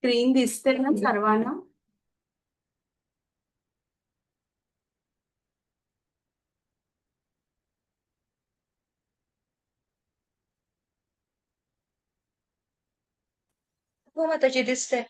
Screen दिसते ना सर्वांना? हो माताजी दिसते.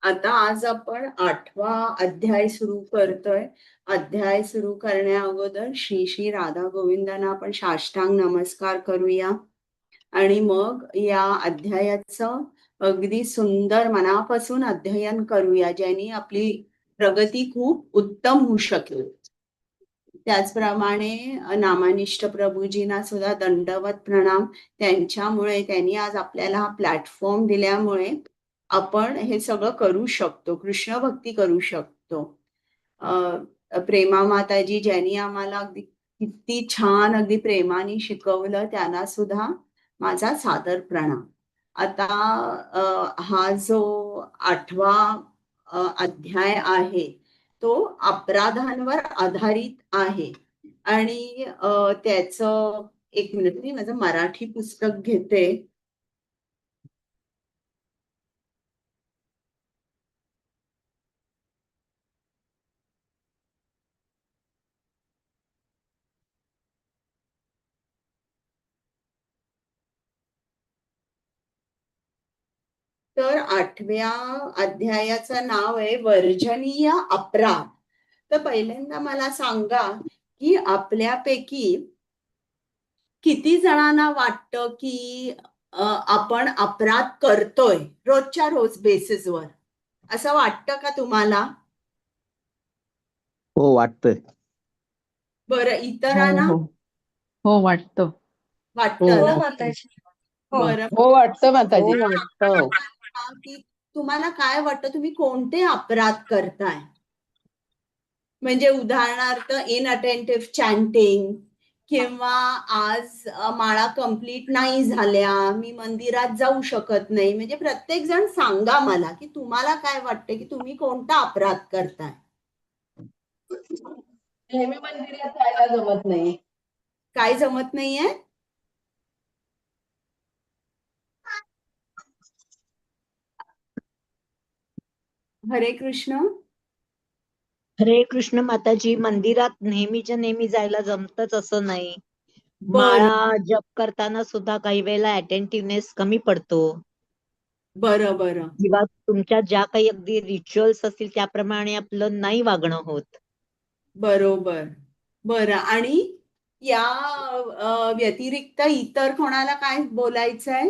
आता आज आपण 8वा अध्याय सुरू करतोय. अध्याय सुरू करण्या अगोदर श्री श्री राधा गोविंदांना आपण साष्टांग नमस्कार करूया आणि मग या अध्यायाचं अगदी सुंदर मनापासून अध्ययन करूया, ज्याने आपली प्रगती खूप उत्तम होऊ शकेल. त्याचप्रमाणे नामानिष्ठ प्रभूजींना सुद्धा दंडवत प्रणाम. त्यांनी आज आपल्याला हा प्लॅटफॉर्म दिल्यामुळे आपण हे सगळं करू शकतो, कृष्ण भक्ती करू शकतो. प्रेमा माताजी ज्यांनी आम्हाला अगदी किती छान अगदी प्रेमाने शिकवलं, त्यांना सुद्धा माझा सादर प्रणाम. आता हा जो 8वा अध्याय आहे तो अपराधांवर आधारित आहे आणि त्याचं एक मिनिट मी माझं मराठी पुस्तक घेते. तर 8व्या अध्यायाचं नाव आहे वर्जनीय अपराध. तर पहिल्यांदा मला सांगा की आपल्यापैकी किती जणांना वाटतं की आपण अपराध करतोय रोजच्या रोज बेसिसवर? असं वाटतं का तुम्हाला? हो वाटतंय. बरं, हो इतरांना हो हो वाटतं. वाटतं हो ना? माताजी. हो. बरं, हो वाटतं माताजी. हो वाटतं. की तुम्हाला काय वाटतं, तुम्ही कोणते अपराध करताय? म्हणजे उदाहरणार्थ इनअटेंटिव्ह चॅन्टिंग, किंवा आज माळा कंप्लीट नाही झाल्या, मी मंदिरात जाऊ शकत नाही. म्हणजे प्रत्येक जण सांगा मला की तुम्हाला काय वाटतं की तुम्ही कोणता अपराध करताय. नेहमी मंदिरात जायला जमत नाही. काय जमत नाहीये? हरे कृष्ण. हरे कृष्ण माताजी, मंदिरात नेहमीच्या नेहमी जायला जमतच असं नाही. बरं माळा जप करताना सुद्धा काही वेळेला अटेंटिव्हनेस कमी पडतो, बरं बरं किंवा तुमच्या ज्या काही अगदी रिच्युअल्स असतील त्याप्रमाणे आपलं नाही वागणं होत. बरोबर. बरं, आणि या व्यतिरिक्त इतर कोणाला काय बोलायचंय?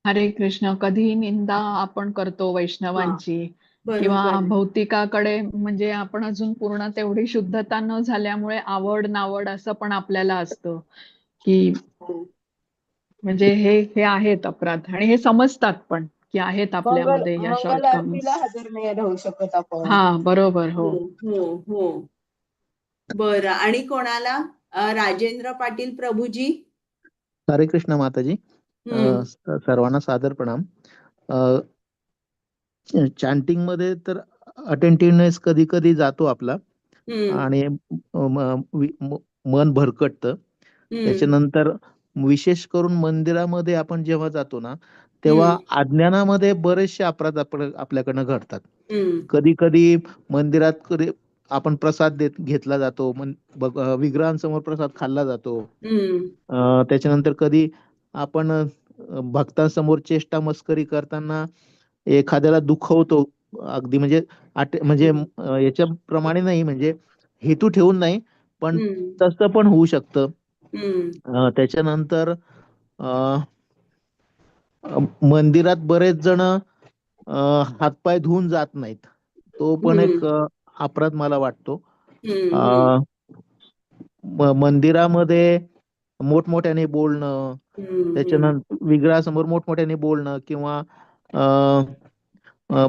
हरे कृष्ण. कधीही निंदा आपण करतो वैष्णवांची, किंवा बरोबर आहे. भौतिकाकडे म्हणजे आपण अजून पूर्ण तेवढी शुद्धता न झाल्यामुळे आवड नावड असं पण आपल्याला असतं की हो. म्हणजे हे हे आहेत अपराध, आणि हे समजतात पण की आहेत आपल्यामध्ये या मंगल शॉर्टकमिंग्स. आरतीला हजर नाही राहू शकत आपण. हा बरोबर. हो हो हो हो. बरं, आणि कोणाला? राजेंद्र पाटील प्रभूजी. हरे कृष्ण माताजी. हम्म सर्वांना सादर प्रणाम. चॅन्टिंग मध्ये तर अटेंटिव्हनेस कधी कधी जातो आपला, हम्म आणि मन भरकटतं. हम्म त्याच्यानंतर विशेष करून मंदिरामध्ये आपण जेव्हा जातो ना, तेव्हा अज्ञानामध्ये बरेचसे अपराध आपल्याकडनं घडतात. हम्म कधी कधी मंदिरात आपण प्रसाद घेतला जातो, विग्रहांसमोर प्रसाद खाल्ला जातो. हम्म त्याच्यानंतर कधी आपण भक्तांसमोर चेष्टा मस्करी करताना एखाद्याला दुखवतो, अगदी म्हणजे म्हणजे याच्याप्रमाणे नाही, म्हणजे हेतू ठेवून नाही, पण हम्म तसं पण होऊ शकतं. हम्म त्याच्यानंतर मंदिरात बरेच जण हातपाय धुवून जात नाहीत, तो पण एक अपराध मला वाटतो. हम्म मंदिरामध्ये मोठमोठ्याने बोलणं, हम्म. त्याच्यानंतर विग्रहासमोर मोठमोठ्याने बोलणं किंवा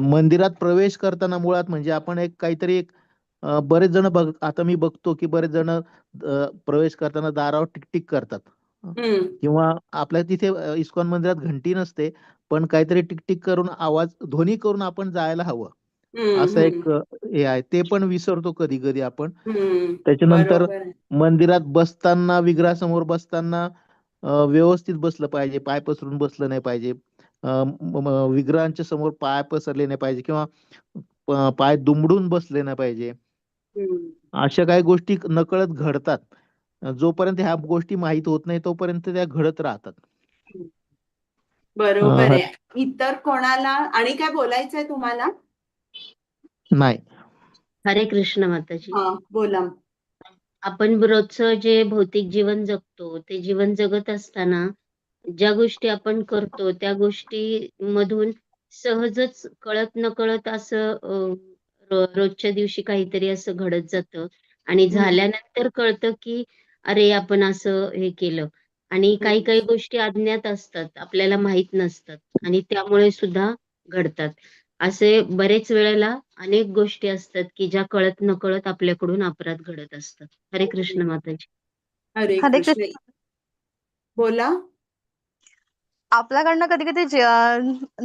मंदिरात प्रवेश करताना मुळात म्हणजे आपण एक काहीतरी बरेच जण आता मी बघतो की बरेच जण प्रवेश करताना दारावर टिकटिक करतात. हम्म. किंवा आपल्या तिथे इस्कॉन मंदिरात घंटी नसते, पण काहीतरी टिकटिक करून ध्वनी करून आपण जायला हवं. असं हम्म. एक हे आहे, ते पण विसरतो कधी कधी आपण. हम्म. त्याच्यानंतर बरोबर आहे. मंदिरात बसताना, विग्रहासमोर बसताना व्यवस्थित बसलं पाहिजे, पाय पसरून बसलं नाही पाहिजे. विग्रहांच्या समोर पाय पसरले नाही पाहिजे किंवा पाय दुमडून बसले नाही पाहिजे. हम्म. अशा काही गोष्टी नकळत घडतात. जोपर्यंत ह्या गोष्टी माहीत होत नाही तोपर्यंत त्या घडत राहतात. बरोबर अं, आहे. इतर कोणाला आणि काय बोलायचंय तुम्हाला? नाही. हरे कृष्ण माताजी. हा, बोला. आपण रोजचं जे भौतिक जीवन जगतो ते जीवन जगत असताना ज्या गोष्टी आपण करतो त्या गोष्टी मधून सहजच कळत नकळत असं रोजच्या दिवशी काहीतरी असं घडत जातं आणि झाल्यानंतर कळतं की अरे आपण असं हे केलं. आणि काही काही गोष्टी अज्ञात असतात, आपल्याला माहित नसतात आणि त्यामुळे सुद्धा घडतात. असे बरेच वेळेला अनेक गोष्टी असतात की ज्या कळत नकळत आपल्याकडून अपराध घडत असतात. हरे कृष्ण माताजी. हरे हरे कृष्ण. बोला. आपल्याकडनं कधी कधी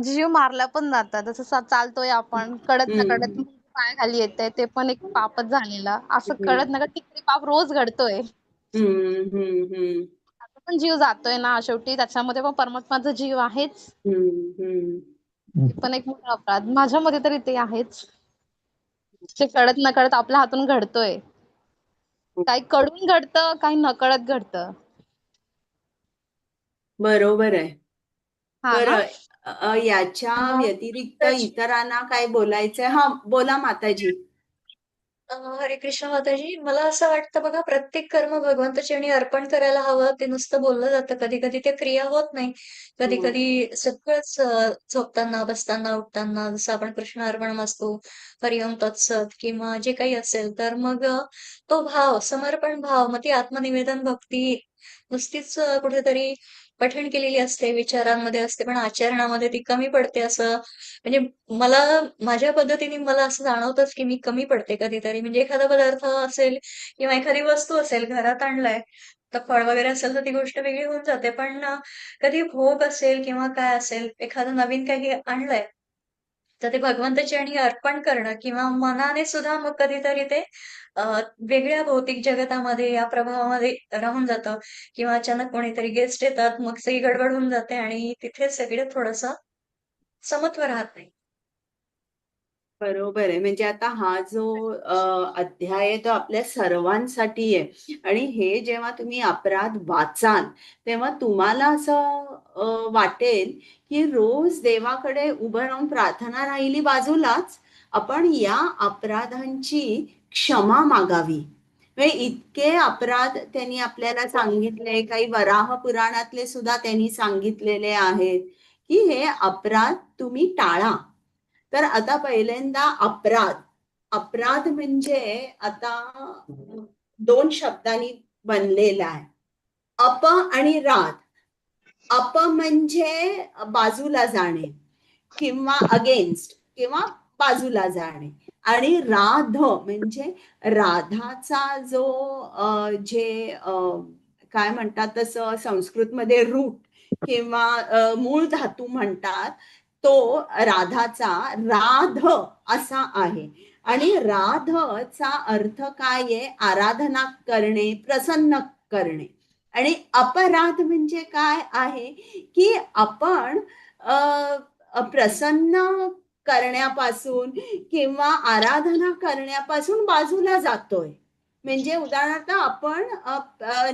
जीव मारला पण जातात. जसं चालतोय आपण कळत न कळत हम्म. पायाखाली येतंय, ते पण एक पापच झालेलं. असं हम्म. कळत न कळत किती पाप रोज घडतोय. हम्म. हम्म. हम्म. त्याचा पण जीव जातोय ना शेवटी, त्याच्यामध्ये पण परमात्माचा जीव आहेच. हम्म. हम्म. ते पण एक मोठा अपराध माझ्या मते तरी ते आहेच. जे कळत न कळत आपल्या हातून घडतोय. काही कळून घडतं, काही नकळत घडतं. बरोबर आहे. हा ना. बरं, याच्या व्यतिरिक्त माताजी, इतरांना काय बोलायचंय? हा, बोला माताजी. हरे कृष्ण माताजी, मला असं वाटतं बघा, प्रत्येक कर्म भगवंताच्या चरणी अर्पण करायला हवं. ते नुसतं बोललं जातं, कधी कधी ते क्रिया होत नाही. कधी कधी सगळंच झोपताना, बसताना, उठताना, जसं आपण कृष्ण अर्पणमस्तु, हरिओम तत्सत किंवा जे काही असेल, तर मग तो भाव, समर्पण भाव, मग ती आत्मनिवेदन भक्ती नुसतीच कुठेतरी पठण केलेली असते, विचारांमध्ये असते, पण आचरणामध्ये ती कमी पडते. असं म्हणजे मला, माझ्या पद्धतीने मला असं जाणवतंच की मी कमी पडते कधीतरी. म्हणजे एखादा पदार्थ असेल किंवा एखादी वस्तू असेल, घरात आणलाय, तर फळ वगैरे असेल तर ती गोष्ट वेगळी होऊन जाते. पण कधी भोग असेल किंवा काय असेल, एखादं नवीन काही आणलंय, तर ते भगवंताच्या चरणी अर्पण करणं किंवा मनाने सुद्धा मग कधीतरी ते वेगळ्या भौतिक जगतामध्ये, या प्रभावामध्ये राहून जातं. किंवा अचानक कोणीतरी गेस्ट येतात, मग सगळी गडबड होऊन जाते आणि तिथे सगळे थोडंसं समत्व राहत नाही. बरोबर आहे. म्हणजे आता हा जो अध्याय आहे तो आपल्या सर्वांसाठी आहे आणि हे जेव्हा तुम्ही अपराध वाचाल तेव्हा तुम्हाला असं वाटेल की रोज देवाकडे उभं राहून प्रार्थना राहिली बाजूलाच, आपण या अपराधांची क्षमा मागावी. म्हणजे इतके अपराध त्यांनी आपल्याला सांगितले, काही वराह पुराणातले सुद्धा त्यांनी सांगितलेले आहेत की हे अपराध तुम्ही टाळा. तर आता पहिल्यांदा अपराध. अपराध म्हणजे आता 2 शब्दांनी बनलेला आहे. अप आणि राध. अप म्हणजे बाजूला जाणे किंवा अगेन्स्ट किंवा बाजूला जाणे, आणि राध म्हणजे राधाचा जो जे काय म्हणतात तसं संस्कृतमध्ये रूट किंवा मूळ धातू म्हणतात, तो राधाचा राध असा आहे. आणि राधचा अर्थ काय आहे? आराधना करणे, प्रसन्न करणे. आणि अपराध म्हणजे काय आहे की आपण प्रसन्न करण्यापासून किंवा आराधना करण्यापासून बाजूला जातोय. म्हणजे उदाहरणार्थ आपण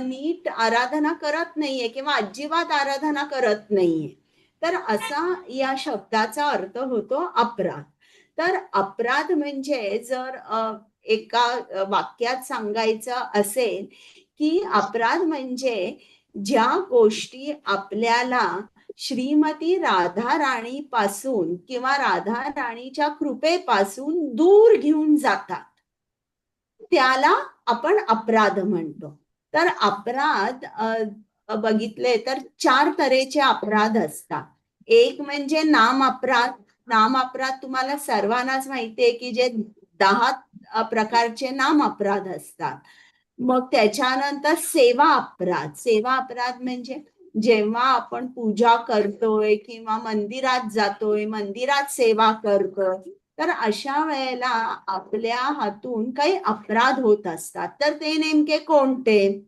नीट आराधना करत नाहीये किंवा अजिबात आराधना करत नाहीये, तर असा या शब्दाचा अर्थ होतो अपराध. तर अपराध म्हणजे जर एका वाक्यात सांगायचं असेल की अपराध म्हणजे ज्या गोष्टी आपल्याला श्रीमती राधा राणी पासून किंवा राधा राणीच्या कृपेपासून दूर घेऊन जातात, त्याला आपण अपराध म्हणतो. तर अपराध बघितले तर 4 तऱ्हेचे अपराध असतात. एक म्हणजे नाम अपराध. नाम अपराध तुम्हाला सर्वांनाच माहितीये की जे 10 प्रकारचे नाम अपराध असतात. मग त्याच्यानंतर सेवा अपराध. सेवा अपराध म्हणजे जेव्हा आपण पूजा करतोय किंवा मंदिरात जातोय, मंदिरात सेवा करतोय, तर अशा वेळेला आपल्या हातून काही अपराध होत असतात. तर ते नेमके कोणते?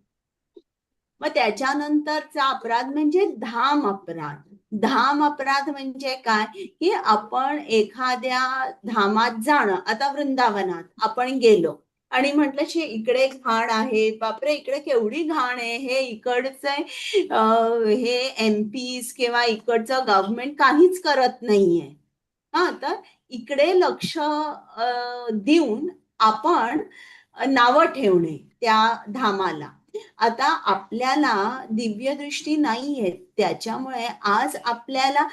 मग त्याच्यानंतरचा अपराध म्हणजे धाम अपराध. धाम अपराध म्हणजे काय, की आपण एखाद्या धामात जाणं. आता वृंदावनात आपण गेलो आणि म्हटलं की इकडे घाण आहे, बापरे इकडे केवढी घाण आहे, हे इकडचे हे एमपीज किंवा इकडचं गव्हर्नमेंट काहीच करत नाहीये. हा, तर इकडे लक्ष देऊन आपण नावं ठेवणे त्या धामाला. आता आपल्याला दिव्यदृष्टी नाहीये, त्याच्यामुळे आज आपल्याला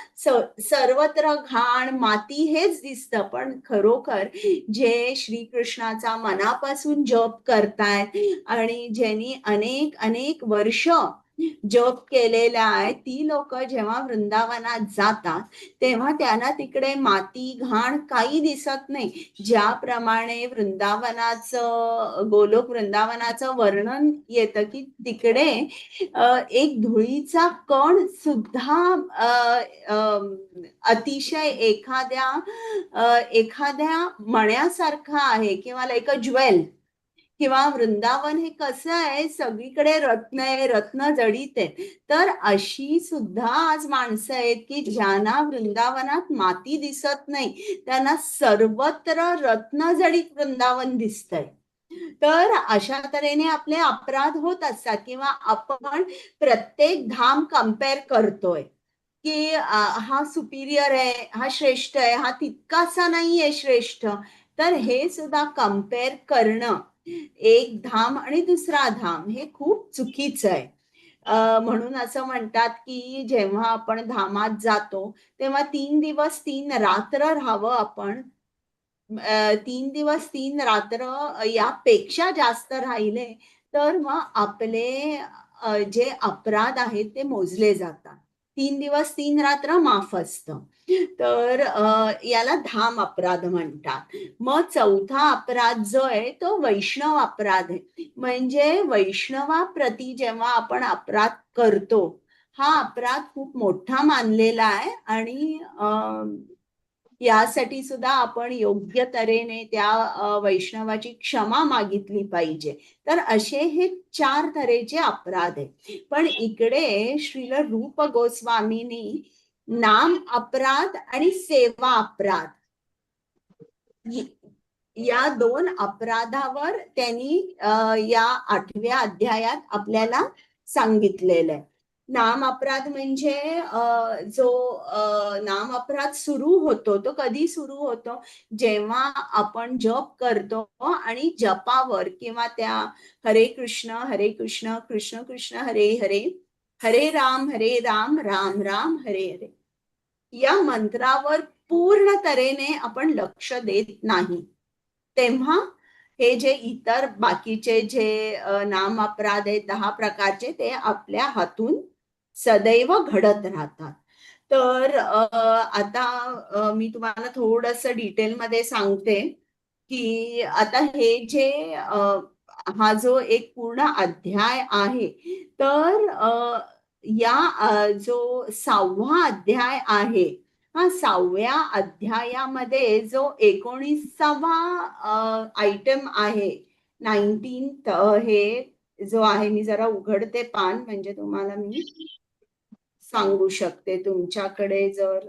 सर्वत्र घाण माती हेच दिसतं, पण खरोखर जे श्रीकृष्णाचा मनापासून जप करतायत आणि ज्यांनी अनेक अनेक वर्ष जप केलेला आहे, ती लोक जेव्हा वृंदावनात जातात तेव्हा त्यांना तिकडे माती घाण काही दिसत नाही. ज्याप्रमाणे गोलोक वृंदावनाचं वर्णन येतं की तिकडे एक धुळीचा कण सुद्धा अतिशय एखाद्या मण्यासारखा आहे किंवा लाईक अ ज्वेल. किंवा वृंदावन हे कसं आहे, सगळीकडे रत्न आहे, रत्न जडित आहे. तर अशी सुद्धा आज माणसं आहेत की ज्यांना वृंदावनात माती दिसत नाही, त्यांना सर्वत्र रत्न जडित वृंदावन दिसतंय. तर अशा तऱ्हेने आपले अपराध होत असतात किंवा आपण प्रत्येक धाम कम्पेअर करतोय की हा सुपिरियर आहे, हा श्रेष्ठ आहे, हा तितकासा नाहीये श्रेष्ठ. तर हे सुद्धा कम्पेअर करणं एक धाम आणि दुसरा धाम हे खूप चुकीचं आहे. म्हणून असं म्हणतात की जेव्हा आपण धामात जातो तेव्हा 3 दिवस 3 रात्र राहावं आपण. 3 दिवस 3 रात्र यापेक्षा जास्त राहिले तर मग आपले जे अपराध आहेत ते मोजले जातात. 3 दिवस 3 रात्र माफ असतं. तर याला धाम अपराध म्हणतात. मग चौथा अपराध जो आहे तो वैष्णव अपराध आहे. म्हणजे वैष्णवाप्रती जेव्हा आपण अपराध करतो, हा अपराध खूप मोठा मानलेला आहे आणि यासाठी सुद्धा आपण योग्य तऱ्हेने त्या वैष्णवाची क्षमा मागितली पाहिजे. तर असे हे 4 तऱ्हेचे अपराध आहेत. पण इकडे श्रील रूप गोस्वामींनी नाम अपराध आणि सेवा अपराध या 2 अपराधावर त्यांनी या 8व्या अध्यायात आपल्याला सांगितलेलं आहे. नाम अपराध म्हणजे जो नाम अपराध सुरू होतो तो कधी सुरू होतो, जेव्हा आपण जप करतो आणि जपावर किंवा त्या हरे कृष्ण कृष्ण कृष्ण हरे हरे, हरे राम राम राम हरे हरे या मंत्रावर पूर्ण तऱ्हेने आपण लक्ष देत नाही, तेव्हा हे जे इतर बाकीचे जे नाम अपराध आहेत 10 प्रकारचे ते आपल्या हातून सदैव घडत राहतात. तर आता मी तुम्हाला थोडंसं डिटेलमध्ये सांगते की आता हे जे हा जो एक पूर्ण अध्याय आहे, तर जो 6वा अध्याय आहे, हा 6व्या अध्यायामध्ये जो 19वा आयटम आहे, 19th हे जो आहे, मी जरा उघडते पान म्हणजे तुम्हाला मी सांगू शकते. तुमच्याकडे जर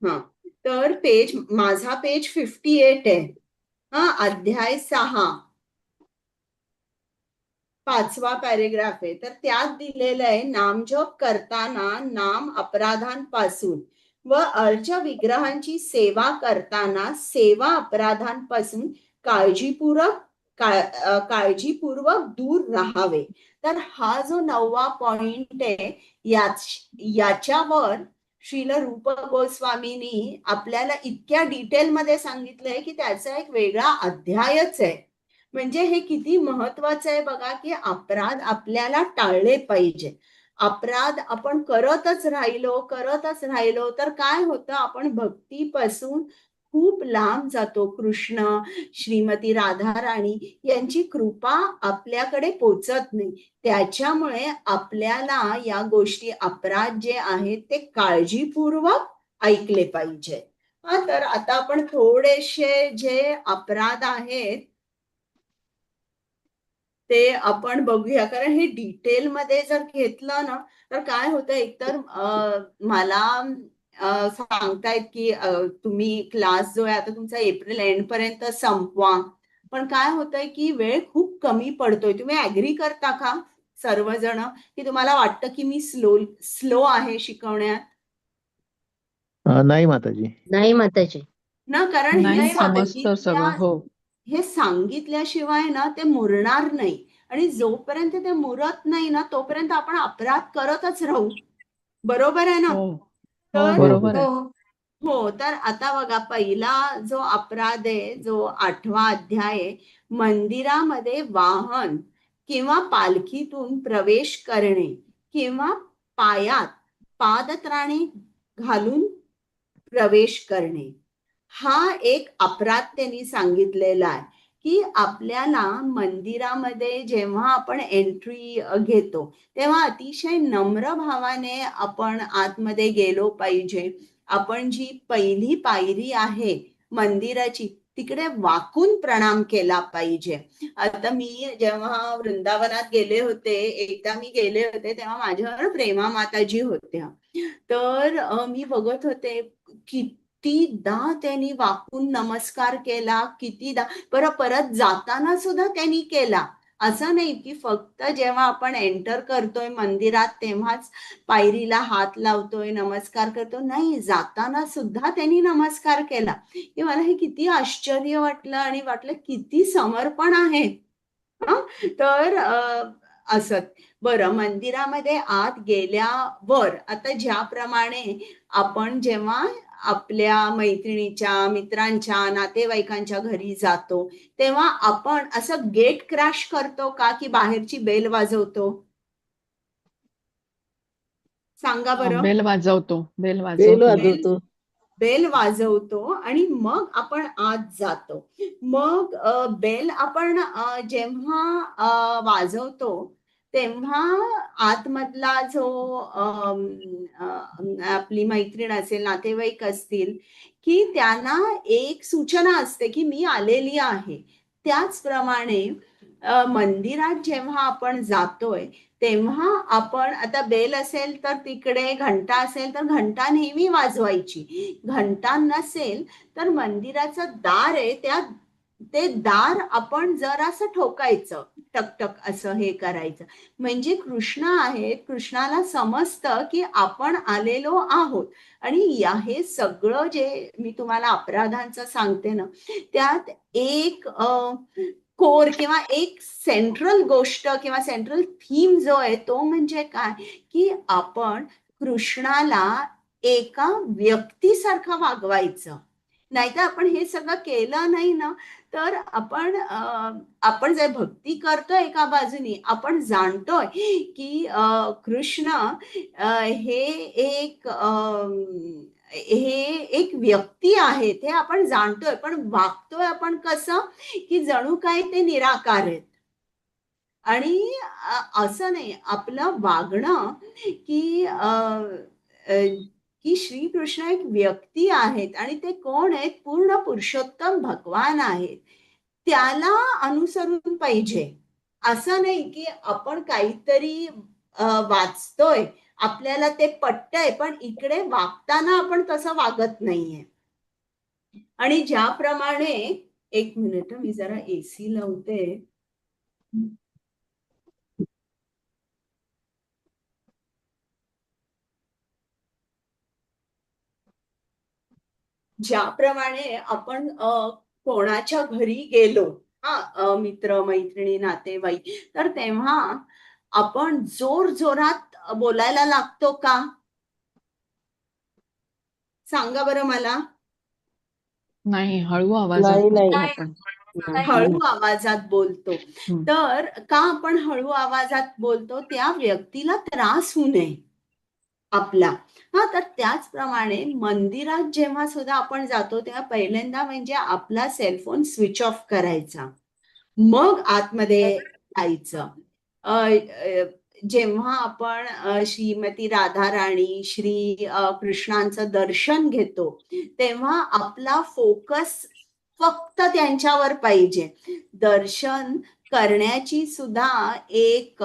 हा, तर माझा पेज 58 आहे. हा, अध्याय 6 5वा पॅरेग्राफ आहे. तर त्यात दिलेलं आहे, नामजप करताना नाम अपराधांपासून व अर्च विग्रहांची सेवा करताना सेवा अपराधांपासून काळजीपूर्वक दूर राहावे. तर हा जो 9वा पॉइंट आहे, याच्यावर श्रील रूप गोस्वामींनी आपल्याला इतक्या डिटेलमध्ये सांगितलंय की त्याचा एक वेगळा अध्यायच आहे. म्हणजे हे किती महत्वाचं आहे बघा, की अपराध आपल्याला टाळले पाहिजे. अपराध आपण करतच राहिलो तर काय होतं, आपण भक्तीपासून खूप लांब जातो. कृष्ण, श्रीमती राधाराणी यांची कृपा आपल्याकडे पोचत नाही. त्याच्यामुळे आपल्याला या गोष्टी, अपराध जे आहेत ते काळजीपूर्वक ऐकले पाहिजे. तर आता आपण थोडेसे जे अपराध आहेत ते आपण बघूया, कारण हे डिटेलमध्ये जर घेतलं ना तर काय होतं, एकतर मला सांगतायत की तुम्ही क्लास जो आहे आता तुमचा एप्रिल एंड पर्यंत संपवा, पण काय होतंय की वेळ खूप कमी पडतोय. तुम्ही ऍग्री करता का सर्वजण, की तुम्हाला वाटतं की मी स्लो आहे शिकवण्यात? नाही माताजी. नाही माताजी. ना, कारण नाही, समजतं सगळं. हो. हे सांगितल्याशिवाय ना ते मुरणार नाही. आणि जोपर्यंत ते मुरत नाही ना तोपर्यंत आपण अपराध करतच राहू. बरोबर आहे ना? हो. हो, तर बरोबर आहे. हो. हो, तर आता बघा, पहिला जो अपराध आहे, जो 8वा अध्याय आहे, मंदिरामध्ये वाहन किंवा पालखीतून प्रवेश करणे किंवा पायात पादत्राणे घालून प्रवेश करणे, हा एक अपराध त्यांनी सांगितलेला आहे. की आपल्याला मंदिरामध्ये जेव्हा आपण एंट्री घेतो तेव्हा अतिशय नम्र भावाने आपण आतमध्ये गेलो पाहिजे. आपण जी पहिली पायरी आहे मंदिराची तिकडे वाकून प्रणाम केला पाहिजे. आता मी जेव्हा वृंदावनात गेले होते, एकदा मी गेले होते, तेव्हा माझ्यावर प्रेमा माताजी होत्या. तर मी बघत होते कितीदा त्यांनी वाकून नमस्कार केला, कितीदा. परत जाताना सुद्धा त्यांनी केला. असं नाही की फक्त जेव्हा आपण एंटर करतोय मंदिरात तेव्हाच पायरीला हात लावतोय, नमस्कार करतो, नाही, जाताना सुद्धा त्यांनी नमस्कार केला. की मला हे किती आश्चर्य वाटलं आणि वाटलं किती समर्पण आहे. तर असं. बरं, मंदिरामध्ये आत गेल्यावर आता ज्याप्रमाणे आपण जेव्हा आपल्या मैत्रिणीच्या, मित्रांच्या, नातेवाईकांच्या घरी जातो तेव्हा आपण असं गेट क्रॅश करतो का, की बाहेरची बेल वाजवतो? सांगा बरं. बेल वाजवतो. बेल वाजवतो. वाजवतो. बेल वाजवतो आणि मग आपण आत जातो. मग बेल आपण जेव्हा वाजवतो तेव्हा आतमधला जो आपली मैत्रीण असेल, नातेवाईक असतील, की त्यांना एक सूचना असते की मी आलेली आहे. त्याचप्रमाणे मंदिरात जेव्हा आपण जातोय तेव्हा आपण, आता बेल असेल तर तिकडे, घंटा असेल तर घंटा नेहमी वाजवायची. घंटा नसेल तर मंदिराचं दार आहे, ते दार आपण जरासं ठोकायचं, टकटक असं हे करायचं. म्हणजे कृष्ण आहेत, कृष्णाला समजतं की आपण आलेलो आहोत. आणि हे सगळं जे मी तुम्हाला अपराधांचं सांगते ना, त्यात एक कोर किंवा एक सेंट्रल गोष्ट किंवा सेंट्रल थीम जो आहे तो म्हणजे काय, की आपण कृष्णाला एका व्यक्तीसारखं वागवायचं. नाहीतर आपण हे सगळं केलं नाही ना तर आपण जे भक्ती करतोय एका बाजूनी, आपण जाणतोय की कृष्ण हे एक व्यक्ती आहे, ते आपण जाणतोय, पण वागतोय आपण कसं, की जणू काय ते निराकार आहेत. आणि असं नाही, आपलं वागणं की की श्रीकृष्ण एक व्यक्ती आहेत आणि ते कोण आहेत, पूर्ण पुरुषोत्तम भगवान आहेत, त्याला अनुसरून पाहिजे. असं नाही की आपण काहीतरी वाचतोय, आपल्याला ते पटतंय, पण इकडे वागताना आपण तसं वागत नाहीये. आणि ज्याप्रमाणे, एक मिनिट मी जरा एसी लावते. ज्याप्रमाणे आपण कोणाच्या घरी गेलो, मित्र, मैत्रिणी, नातेवाईक, तर तेव्हा आपण जोर जोरात बोलायला लागतो का? सांगा बरं मला. नाही, हळू आवाजात नाही, नाही. बोलतो नाही. आपण. नाही. हळू आवाजात बोलतो. हं. तर का आपण हळू आवाजात बोलतो? त्या व्यक्तीला त्रास होऊ नये आपला. हा, तर त्याचप्रमाणे मंदिरात जेव्हा सुद्धा आपण जातो तेव्हा पहिल्यांदा म्हणजे आपला सेलफोन स्विच ऑफ करायचा, मग आतमध्ये जायचं. जेव्हा आपण श्रीमती राधाराणी, श्री कृष्णांचं दर्शन घेतो तेव्हा आपला फोकस फक्त त्यांच्यावर पाहिजे. दर्शन करण्याची सुद्धा एक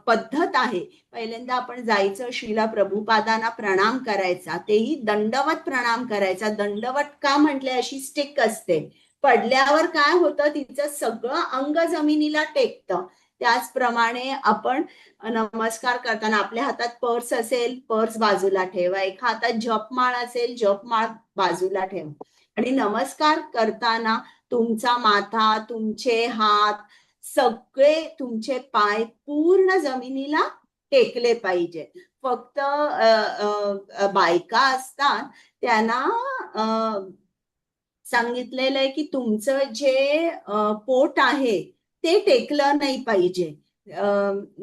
पद्धत आहे. पहिल्यांदा आपण जायचं, श्रीला प्रभुपादांना प्रणाम करायचा, तेही दंडवत प्रणाम करायचा. दंडवत का म्हटले? अशी स्टिक असते, पडल्यावर काय होतं, तिचं सगळं अंग जमिनीला टेकतं. त्याचप्रमाणे आपण नमस्कार करताना आपल्या हातात पर्स असेल, पर्स बाजूला ठेवा. एका हातात जपमाळ असेल, जपमाळ बाजूला ठेवा. आणि नमस्कार करताना तुमचा माथा, तुमचे हात, सगळे तुमचे पाय पूर्ण जमिनीला टेकले पाहिजे. फक्त बायका असतात त्यांना सांगितलेलं आहे की तुमचं जे पोट आहे ते टेकलं नाही पाहिजे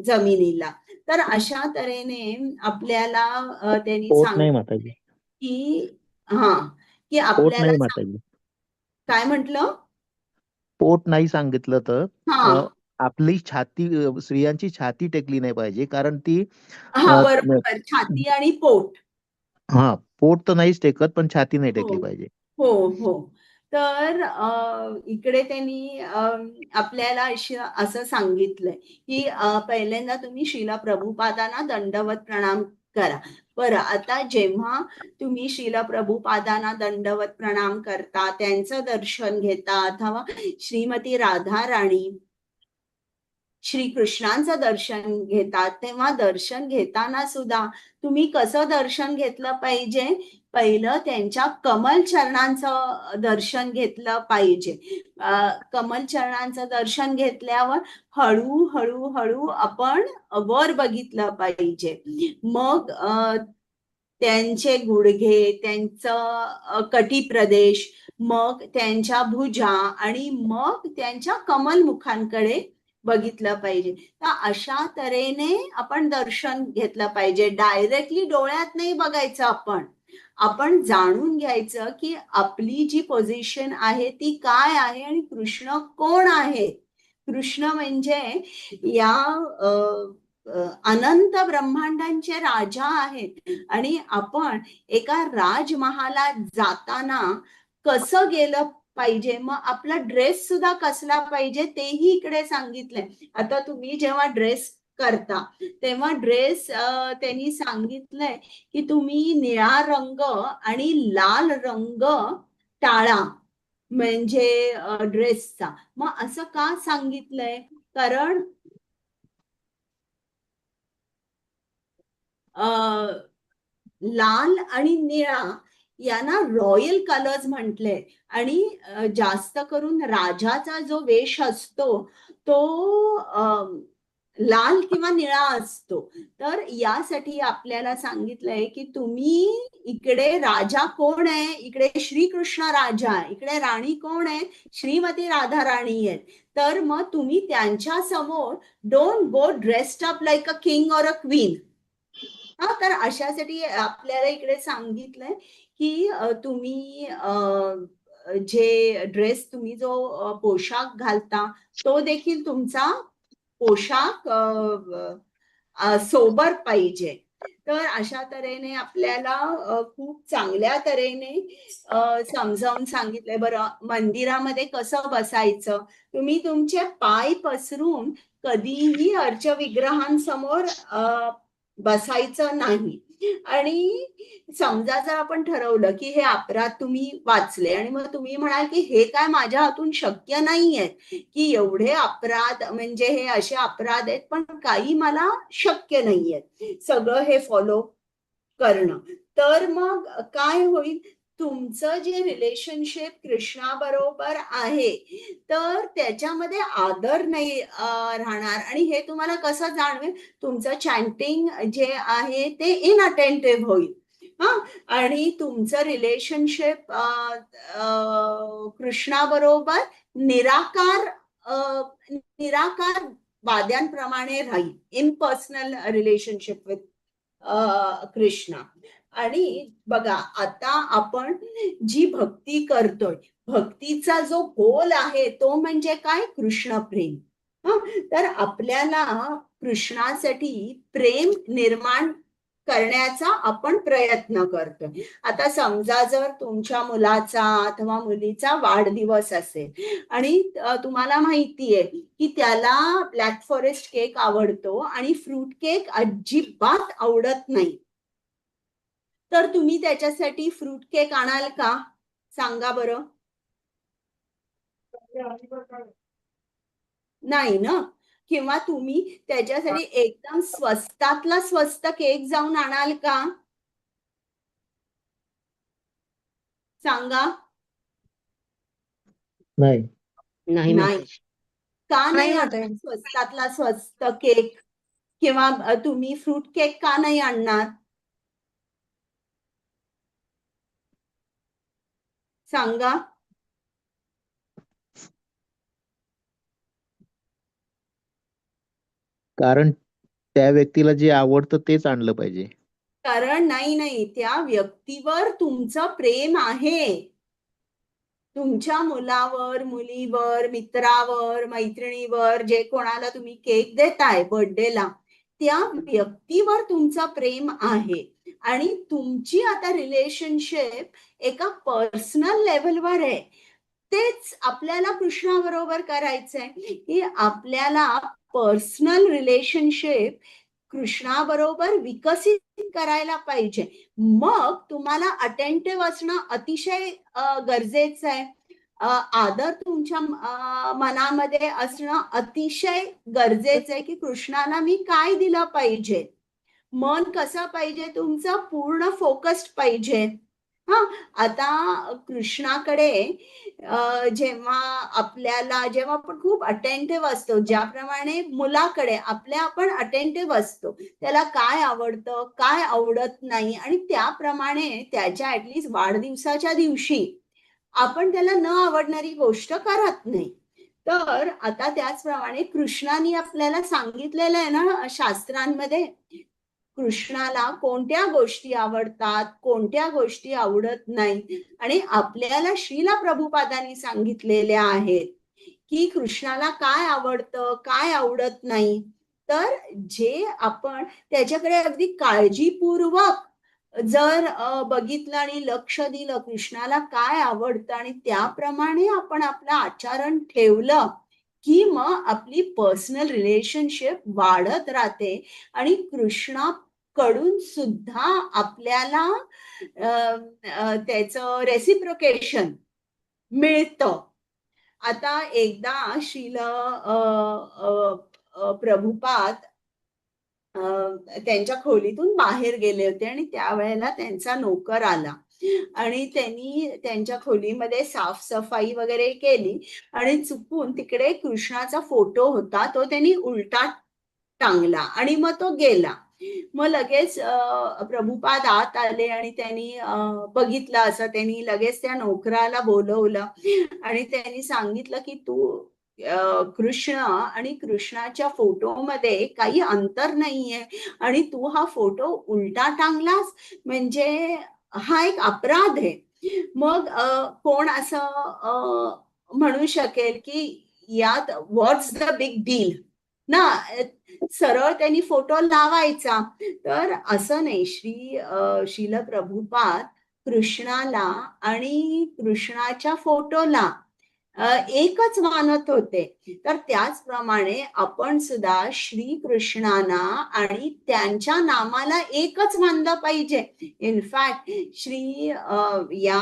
जमिनीला. तर अशा तऱ्हेने आपल्याला त्यांनी पोट सांग नाही माताजी, की हा, की पोट आपल्याला नाही माताजी, काय म्हटलं? पोट नाही सांगितलं तर हा आपली छाती, स्त्रियांची छाती टेकली नाही पाहिजे, कारण ती हा, अ, बरोबर, छाती आणि पोट. हा, पोट तर नाहीच टेकत, पण छाती नाही हो टेकली पाहिजे. हो हो. तर इकडे त्यांनी आपल्याला असं सांगितलंय की पहिल्यांदा तुम्ही श्रीला प्रभुपादांना दंडवत प्रणाम करा. बरं, आता जेव्हा तुम्ही श्रीला प्रभुपादांना दंडवत प्रणाम करता, त्यांचं दर्शन घेता, अथवा श्रीमती राधा राणी, श्रीकृष्णांचं दर्शन घेतात, तेव्हा दर्शन घेताना सुद्धा तुम्ही कसं दर्शन घेतलं पाहिजे? पहिलं त्यांच्या कमल चरणांचं दर्शन घेतलं पाहिजे. कमल चरणांचं दर्शन घेतल्यावर हळू हळू हळू आपण वर बघितलं पाहिजे. मग त्यांचे गुडघे, त्यांचं कटी प्रदेश, मग त्यांच्या भुजा, आणि मग त्यांच्या कमल मुखांकडे बघितलं पाहिजे. तर अशा तऱ्हेने आपण दर्शन घेतलं पाहिजे. डायरेक्टली डोळ्यात नाही बघायचं आपण जाणून घ्यायचं की आपली जी पोझिशन आहे ती काय आहे आणि कृष्ण कोण आहे. कृष्ण म्हणजे या अनंत ब्रह्मांडांचे राजा आहेत. आणि आपण एका राजमहालात जाताना कसं गेलं पाहिजे, मग आपला ड्रेस सुद्धा कसला पाहिजे तेही इकडे सांगितलंय. आता तुम्ही जेव्हा ड्रेस करता तेव्हा ड्रेस त्यांनी सांगितलंय की तुम्ही निळा रंग आणि लाल रंग टाळा, म्हणजे ड्रेसचा. मग असं का सांगितलंय? कारण लाल आणि निळा यांना रॉयल कलर्स म्हटले. आणि जास्त करून राजाचा जो वेश असतो तो लाल किंवा निळा असतो. तर यासाठी आपल्याला सांगितलंय की तुम्ही इकडे राजा कोण आहे? इकडे श्रीकृष्ण राजा आहे. इकडे राणी कोण आहे? श्रीमती राधा राणी आहे. तर मग तुम्ही त्यांच्या समोर don't go dressed up like a king और अ क्वीन. हा, तर अशासाठी आपल्याला इकडे सांगितलंय की तुम्ही जे ड्रेस, तुम्ही जो पोशाख घालता तो देखील तुमचा पोशाख सोबर पाहिजे. तर अशा तऱ्हेने आपल्याला खूप चांगल्या तऱ्हेने समजावून सांगितलंय. बरं, मंदिरामध्ये कसं बसायचं? तुम्ही तुमचे पाय पसरून कधीही अर्चविग्रहांसमोर बसायचं नाही. आणि समजा जर आपण ठरवलं की हे अपराध तुम्ही वाचले आणि मग तुम्ही म्हणाल की हे काय माझ्या हातून शक्य नाहीये की एवढे अपराध, म्हणजे हे असे अपराध आहेत पण काही मला शक्य नाहीये सगळं हे फॉलो करणं, तर मग काय होईल? तुमचं जे रिलेशनशिप कृष्णाबरोबर आहे तर त्याच्यामध्ये आदर नाही राहणार. आणि हे तुम्हाला कसं जाणवेल? तुमचं चॅन्टिंग जे आहे ते इनअटेंटिव्ह होईल. हा, आणि तुमचं रिलेशनशिप कृष्णाबरोबर निराकार निराकार वाद्यांप्रमाणे राहील, इम्पर्सनल रिलेशनशिप विथ कृष्णा. आणि बघा, आता आपण जी भक्ती करतोय, भक्तीचा जो गोल आहे तो म्हणजे काय? कृष्ण प्रेम. तर आपल्याला कृष्णासाठी प्रेम निर्माण करण्याचा आपण प्रयत्न करतोय. आता समजा जर तुमच्या मुलाचा अथवा मुलीचा वाढदिवस असेल आणि तुम्हाला माहितीये की त्याला ब्लॅक फॉरेस्ट केक आवडतो आणि फ्रूट केक अजिबात आवडत नाही, तर तुम्ही त्याच्यासाठी फ्रूट केक आणाल का? सांगा बरं. नाही ना. किंवा तुम्ही त्याच्यासाठी एकदम स्वस्तातला स्वस्त केक जाऊन आणाल का? सांगा. नाही. नाही नाही. माताजी. का नाही नाही माताजी. आणणार स्वस्तातला स्वस्त केक? किंवा तुम्ही फ्रूट केक का नाही आणणार? सांगा. कारण त्या व्यक्तीला जे आवडतं तेच आणलं पाहिजे. कारण नाही, त्या व्यक्तीवर तुमचं प्रेम आहे. तुमच्या मुलावर, मुलीवर, मित्रावर, मैत्रिणीवर, जे कोणाला तुम्ही केक देताय बर्थडेला, त्या व्यक्तीवर तुमचं प्रेम आहे. आणि तुमची आता रिलेशनशिप एका पर्सनल लेवलवर आहे. तेच आपल्याला कृष्णाबरोबर करायचंय, की आपल्याला पर्सनल रिलेशनशिप कृष्णाबरोबर विकसित करायला पाहिजे. मग तुम्हाला अटेंटिव्ह असणं अतिशय गरजेचं आहे. आदर तुमच्या मनामध्ये असणं अतिशय गरजेचं आहे, की कृष्णाला मी काय दिलं पाहिजे. मन कसं पाहिजे तुमचं? पूर्ण फोकस्ड पाहिजे. हा, आता कृष्णाकडे जेव्हा आपण खूप अटेंटिव्ह असतो, ज्याप्रमाणे मुलाकडे आपण अटेंटिव्ह असतो, त्याला काय आवडतं, काय आवडत नाही, आणि त्याप्रमाणे त्याच्या ऍटलिस्ट वाढदिवसाच्या दिवशी आपण त्याला न आवडणारी गोष्ट करत नाही. तर आता त्याचप्रमाणे कृष्णाने आपल्याला सांगितलेलं आहे ना शास्त्रांमध्ये, कृष्णाला कोणत्या गोष्टी आवडतात, कोणत्या गोष्टी आवडत नाही. आणि आपल्याला श्रील प्रभुपादांनी सांगितलेल्या आहेत की कृष्णाला काय आवडतं, काय आवडत नाही. तर जे आपण त्याच्याकडे अगदी काळजीपूर्वक जर बघितलं आणि लक्ष दिलं कृष्णाला काय आवडतं आणि त्याप्रमाणे आपण आपलं आचरण ठेवलं, की मग आपली पर्सनल रिलेशनशिप वाढत राहते आणि कृष्णाकडून सुद्धा आपल्याला त्याचं रेसिप्रोकेशन मिळतं. आता एकदा श्रील प्रभुपाद त्यांच्या खोलीतून बाहेर गेले होते आणि त्यावेळेला त्यांचा नोकर आला आणि त्यांनी त्यांच्या खोलीमध्ये साफसफाई वगैरे केली आणि चुकून तिकडे कृष्णाचा फोटो होता, तो त्यांनी उलटा टांगला आणि मग तो गेला. मग लगेच प्रभुपाद आत आले आणि त्यांनी बघितलं असं, त्यांनी लगेच त्या नोकराला बोलवलं आणि त्यांनी सांगितलं की तू कृष्ण आणि कृष्णाच्या फोटोमध्ये काही अंतर नाहीये आणि तू हा फोटो उलटा टांगलास, म्हणजे हा एक अपराध आहे. मग कोण असं म्हणू शकेल की यात व्हॉट्स द बिग डील ना, सरळ त्यांनी फोटो लावायचा. तर असं नाही, श्रील प्रभुपाद कृष्णाला आणि कृष्णाच्या फोटोला एकच मानत होते. तर त्याचप्रमाणे आपण सुद्धा श्रीकृष्णांना आणि त्यांच्या नामाला एकच मानलं पाहिजे. इनफॅक्ट या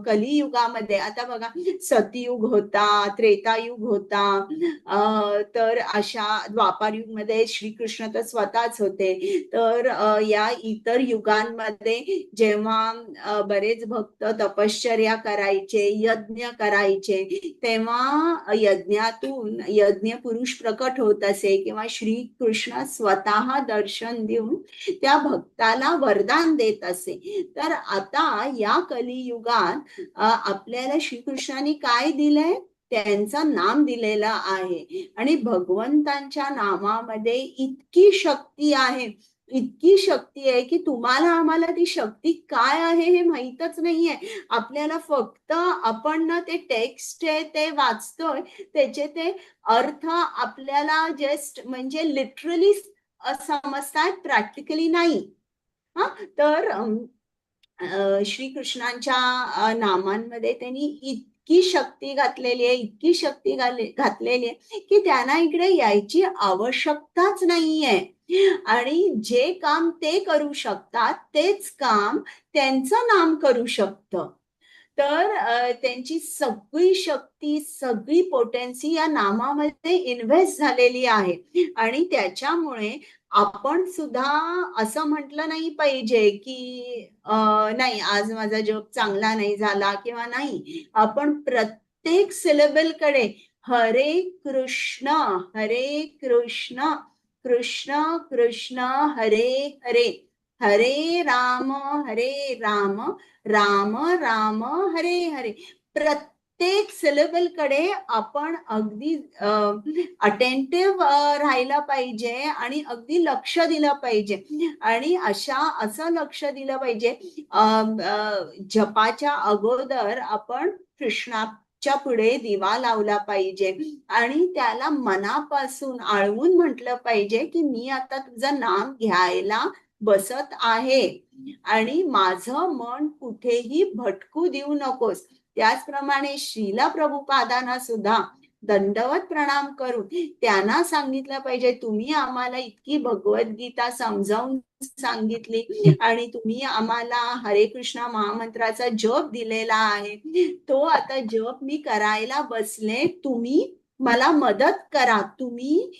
कलियुगामध्ये आता बघा, सतयुग होता, त्रेतायुग होता, तर अशा द्वापारयुग मध्ये श्रीकृष्ण तर स्वतःच होते. तर या इतर युगांमध्ये जेव्हा बरेच भक्त तपश्चर्या करायचे, यज्ञ करायचे, तेव्हा यज्ञातून यज्ञ पुरुष प्रकट होत असे किंवा श्रीकृष्ण स्वतः दर्शन देऊन त्या भक्ताला वरदान देत असे. तर आता या कलियुगात आपल्याला श्रीकृष्णाने काय दिलंय? त्यांचं नाम दिलेलं आहे आणि भगवंतांच्या नामामध्ये इतकी शक्ती आहे, इतकी शक्ती आहे की तुम्हाला आम्हाला ती शक्ती काय आहे हे माहीतच नाहीये. आपल्याला फक्त आपण ना ते टेक्स्ट आहे ते वाचतोय, त्याचे ते अर्थ आपल्याला जस्ट म्हणजे लिटरली समजतात, प्रॅक्टिकली नाही. तर श्रीकृष्णांच्या नामांमध्ये त्यांनी इतकी शक्ती घातलेली आहे, इतकी शक्ती घातलेली आहे की त्यांना इकडे यायची आवश्यकताच नाहीये. आणि जे काम ते करू शकतात तेच काम त्यांचं नाम करू शकतं. तर त्यांची सगळी शक्ती, सगळी पोटेन्सी या नामामध्ये इन्व्हेस्ट झालेली आहे आणि त्याच्यामुळे आपण सुद्धा असं म्हटलं नाही पाहिजे की नाही आज माझा जप चांगला नाही झाला किंवा नाही. आपण प्रत्येक सिलेबलकडे हरे कृष्ण कृष्ण कृष्ण हरे हरे, हरे राम राम राम हरे हरे, प्रत्येक सिलेबलकडे आपण अगदी अटेंटिव्ह राहायला पाहिजे आणि अगदी लक्ष दिलं पाहिजे. आणि असं लक्ष दिलं पाहिजे, जपाच्या अगोदर आपण कृष्णाच्या पुढे दिवा लावला पाहिजे आणि त्याला मनापासून आळवून म्हटलं पाहिजे की मी आता तुझं नाम घ्यायला बसत आहे आणि माझं मन कुठेही भटकू देऊ नकोस. त्याचप्रमाणे श्रील प्रभुपादांना सुद्धा दंडवत प्रणाम करून त्यांना सांगितलं पाहिजे, तुम्ही आम्हाला इतकी भगवद्गीता समजावून सांगितली आणि तुम्ही आम्हाला हरे कृष्ण महामंत्राचा जप दिलेला आहे, तो आता जप मी करायला बसले, तुम्ही मला मदत करा. तुम्ही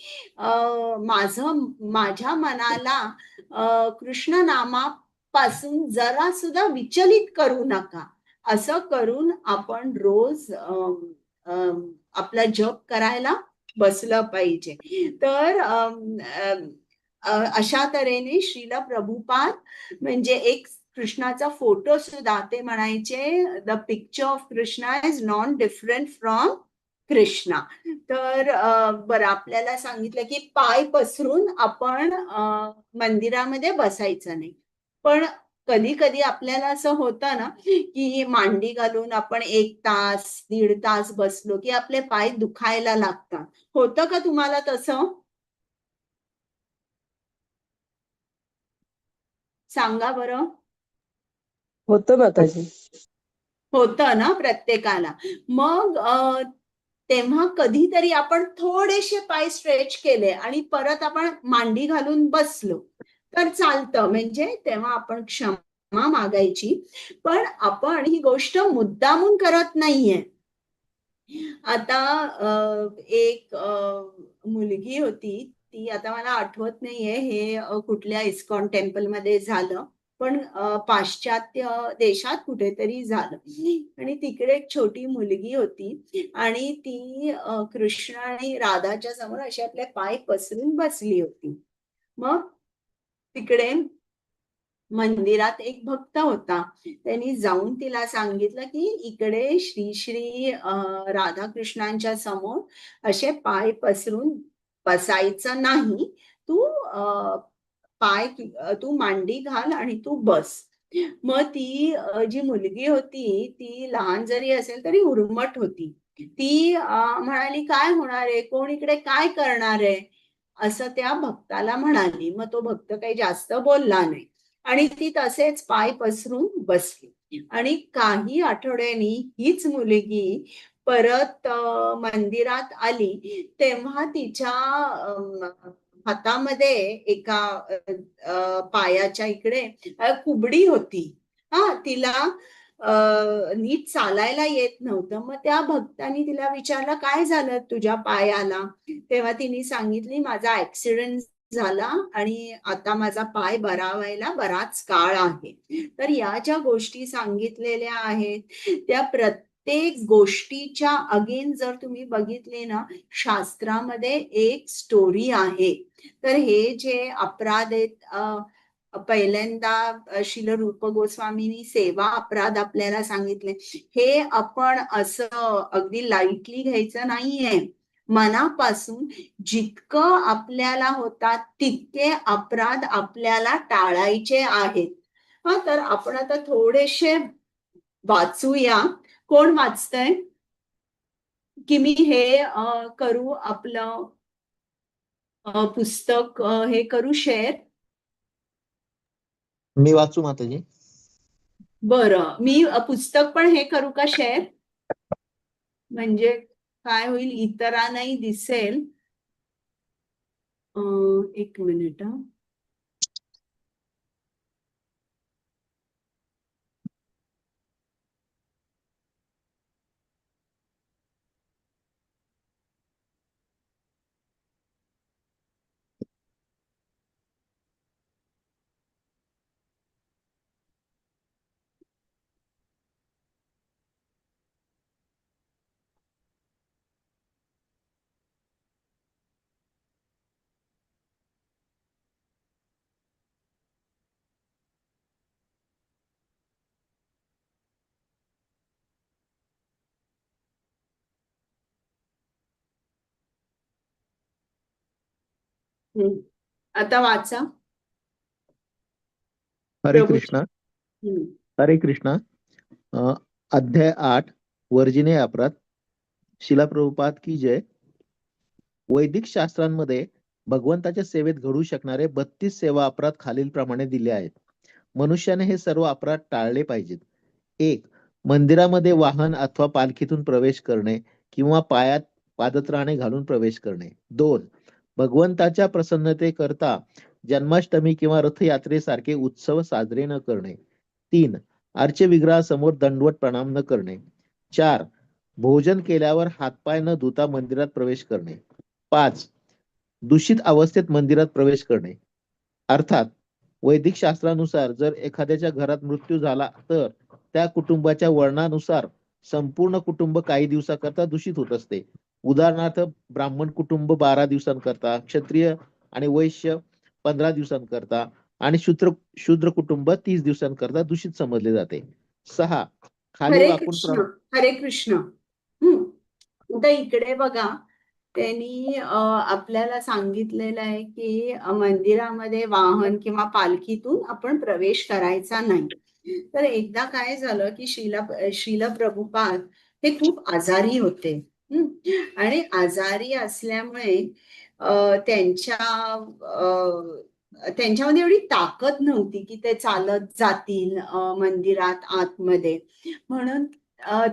माझ्या मनाला कृष्ण नामापासून जरा सुद्धा विचलित करू नका. असं करून आपण रोज आपला जप करायला बसलं पाहिजे. तर अशा तऱ्हेने श्रील प्रभुपाद म्हणजे एक कृष्णाचा फोटो सुद्धा ते म्हणायचे, the picture of Krishna is non different from Krishna. तर बरं आपल्याला सांगितलं की पाय पसरून आपण मंदिरामध्ये बसायचं नाही, पण कधी कधी आपल्याला असं होतं ना की मांडी घालून आपण 1 तास 1.5 तास बसलो की आपले पाय दुखायला लागतात. होतं का तुम्हाला तसं? सांगा बरं. होतं माताजी. होतं ना प्रत्येकाला. मग तेव्हा कधीतरी आपण थोडेसे पाय स्ट्रेच केले आणि परत आपण मांडी घालून बसलो तर चालतं, म्हणजे तेव्हा आपण क्षमा मागायची. पण आपण ही गोष्ट मुद्दामून करत नाहीये. आता एक मुलगी होती, ती आता मला आठवत नाहीये हे कुठल्या इस्कॉन टेम्पल मध्ये झालं, पण पाश्चात्य देशात कुठेतरी झालं. आणि तिकडे एक छोटी मुलगी होती आणि ती कृष्ण आणि राधाच्या समोर असे आपले पाय पसरून बसली होती. मग तिकडे मंदिरात एक भक्त होता, त्यांनी जाऊन तिला सांगितलं की इकडे श्री राधाकृष्णांच्या समोर असे पाय पसरून बसायचं नाही, तू मांडी घाल आणि तू बस. मग ती जी मुलगी होती ती लहान जरी असेल तरी उर्मट होती. ती म्हणाली काय होणार आहे, कोण इकडे काय करणार आहे असं त्या भक्ताला म्हणाली. मग तो भक्त काही जास्त बोलला नाही आणि ती तसेच पाय पसरून बसली. आणि काही आठवड्यांनी हीच मुलगी परत मंदिरात आली, तेव्हा तिच्या हातामध्ये एका पायाच्या इकडे कुबडी होती. तिला नीट चालायला येत नव्हतं. मग त्या भक्तानी तिला विचारलं काय झालं तुझ्या पायाला? तेव्हा तिने सांगितली माझा ऍक्सिडेंट झाला आणि आता माझा पाय बरा व्हायला बराच काळ आहे. तर या ज्या गोष्टी सांगितलेल्या आहेत त्या ते गोष्टीच्या अगेन जर तुम्ही बघितले ना, शास्त्रामध्ये एक स्टोरी आहे. तर हे जे अपराध आहेत, पहिल्यांदा श्रील रूप गोस्वामींनी सेवा अपराध आपल्याला सांगितले. हे आपण असं अगदी लाईटली घ्यायचं नाहीये. मनापासून जितकं आपल्याला होतात तितके अपराध आपल्याला टाळायचे आहेत. तर आपण आता थोडेसे वाचूया. कोण वाचतंय की मी हे करू आपलं पुस्तक हे करू शेअर? मी वाचू माताजी? बरं, मी पुस्तक पण हे करू का शेअर? म्हणजे काय होईल, इतरांनाही दिसेल. एक मिनिट. आता वाचा. हरे प्रभू. कृष्णा. हरे कृष्णा. अध्याय 8 वर्जिनीय अपराध. शिला प्रभुपाद की जय. वैदिक शास्त्रांमध्ये भगवंताच्या सेवेत घडू शकणारे 32 सेवा अपराध खालीलप्रमाणे दिले आहेत. मनुष्याने हे सर्व अपराध टाळले पाहिजेत. 1. मंदिरामध्ये वाहन अथवा पालखीतून प्रवेश करणे किंवा पायात पादत्राणे घालून प्रवेश करणे. 2. भगवंताच्या प्रसन्नतेकरता जन्माष्टमी किंवा रथयात्रेसारखे उत्सव साजरे न करणे. 3. अर्चे विग्रहासमोर दंडवत प्रणाम न करणे. 4. भोजन केल्यावर हातपाय न धुता मंदिरात प्रवेश करणे. 5. दूषित अवस्थेत मंदिरात प्रवेश करणे. अर्थात वैदिक शास्त्रानुसार जर एखाद्याच्या घरात मृत्यू झाला तर त्या कुटुंबाच्या वर्णानुसार संपूर्ण कुटुंब काही दिवसाकरता दूषित होत असते. उदाहरणार्थ ब्राह्मण कुटुंब 12 दिवसांकरता, क्षत्रिय आणि वैश्य 15 दिवसांकरता आणि शूद्र कुटुंब 30 दिवसांकरता दूषित समजले जाते. 6. खाली हरे वाकून कृष्ण. हरे कृष्ण. आता इकडे बघा, त्यांनी आपल्याला सांगितलेलं आहे की मंदिरामध्ये वाहन किंवा पालखीतून आपण प्रवेश करायचा नाही. तर एकदा काय झालं की श्रील प्रभुपाद हे खूप आजारी होते. आणि आजारी असल्यामुळे त्यांच्यामध्ये एवढी ताकद नव्हती की ते चालत जातील मंदिरात आतमध्ये. म्हणून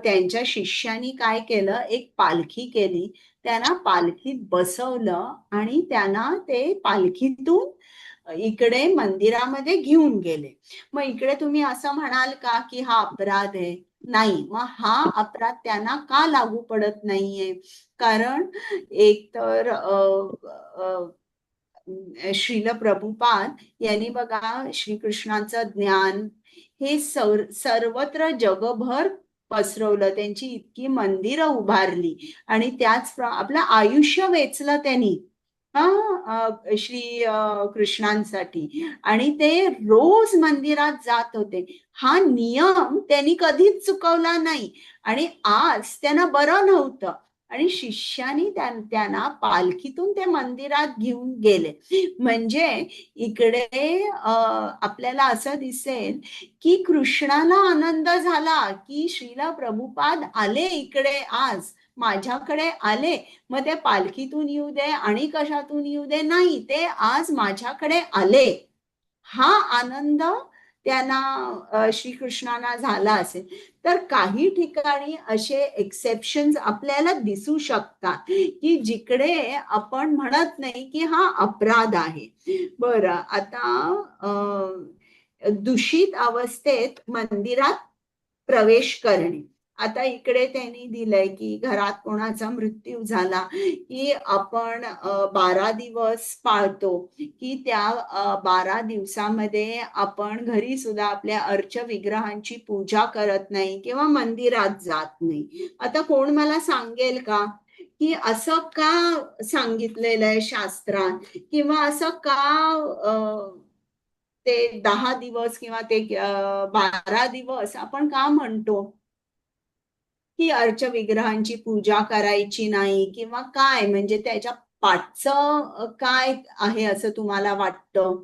त्यांच्या शिष्यानी काय केलं, एक पालखी केली. त्यांना पालखीत बसवलं आणि त्यांना ते पालखीतून इकडे मंदिरामध्ये घेऊन गेले. मग इकडे तुम्ही असं म्हणाल का की हा अपराध आहे? नाही. मग हा अपराध त्यांना का लागू पडत नाहीये? कारण एक तर श्रील प्रभुपाद यांनी बघा श्रीकृष्णाचं ज्ञान हे सर्वत्र जगभर पसरवलं. त्यांची इतकी मंदिरं उभारली आणि त्याच आपलं आयुष्य वेचलं त्यांनी श्री कृष्णांसाठी. आणि ते रोज मंदिरात जात होते. हा नियम त्यांनी कधीच चुकवला नाही. आणि आज त्यांना बरं नव्हतं आणि शिष्यानी त्यांना पालखीतून ते मंदिरात घेऊन गेले. म्हणजे इकडे आपल्याला असं दिसेल की कृष्णाला आनंद झाला की श्रील प्रभुपाद आले इकडे, आज माझ्याकडे आले. मग ते पालखीतून येऊ दे आणि कशातून येऊ दे, नाही, ते आज माझ्याकडे आले. हा आनंद त्यांना श्रीकृष्णांना झाला असेल. तर काही ठिकाणी असे एक्सेप्शन्स आपल्याला दिसू शकतात की जिकडे आपण म्हणत नाही की हा अपराध आहे. बरं, आता दूषित अवस्थेत मंदिरात प्रवेश करणे. आता इकडे त्यांनी दिलंय की घरात कोणाचा मृत्यू झाला की आपण 12 दिवस पाळतो की त्या 12 दिवसामध्ये आपण घरी सुद्धा आपल्या अर्च विग्रहांची पूजा करत नाही किंवा मंदिरात जात नाही. आता कोण मला सांगेल का की असं का सांगितलेलं आहे शास्त्रात किंवा असं का ते 10 दिवस किंवा ते 12 दिवस आपण का म्हणतो की अर्च विग्रहांची पूजा करायची नाही किंवा काय, म्हणजे त्याच्या पाठचं काय आहे असं तुम्हाला वाटतं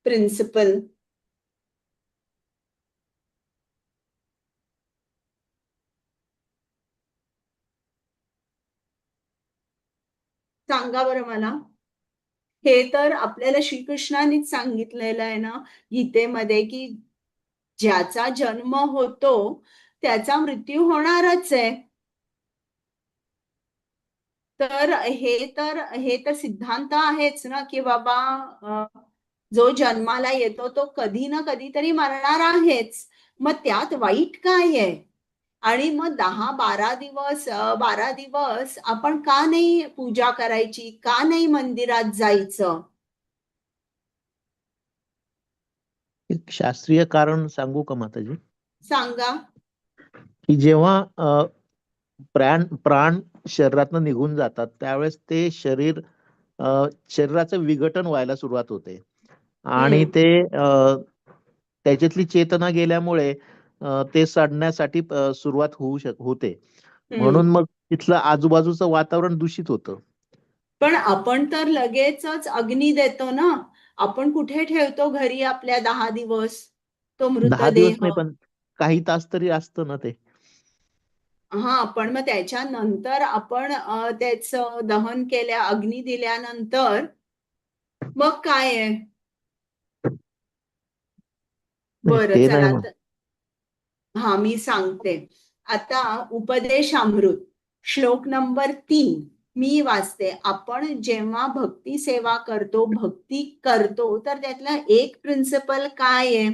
प्रिन्सिपल? सांगा बरं मला. हे तर आपल्याला श्रीकृष्णानेच सांगितलेलं आहे ना गीतेमध्ये की ज्याचा जन्म होतो त्याचा मृत्यू होणारच आहे. तर हे तर सिद्धांत आहेच ना की बाबा जो जन्माला येतो तो कधी ना कधीतरी मरणार आहेच. मग त्यात वाईट काय आहे? आणि मग 12 दिवस आपण का नाही पूजा करायची, का नाही मंदिरात जायचं? एक शास्त्रीय कारण सांगू का माताजी? सांगा. की जेव्हा प्राण शरीरातनं निघून जातात त्यावेळेस ते शरीराचं विघटन व्हायला सुरुवात होते आणि ते त्याच्यातली चेतना गेल्यामुळे ते सडण्यासाठी सुरुवात होते. म्हणून मग तिथलं आजूबाजूचं वातावरण दूषित होतं. पण आपण तर लगेचच अग्नी देतो ना. आपण कुठे ठेवतो घरी आपल्या 10 दिवस तो 10 दिवस मृतदेह? नाही पण काही तास तरी असतं ना ते. हा, पण मग त्याच्यानंतर आपण त्याचं दहन केल्या, अग्नी दिल्यानंतर मग काय आहे? बरं ते नाही चला मग. हा मी सांगते. आता उपदेशामृत श्लोक नंबर 3 मी वाचते. आपण जेव्हा भक्ती सेवा करतो, भक्ती करतो, तर त्यातला एक प्रिन्सिपल काय आहे?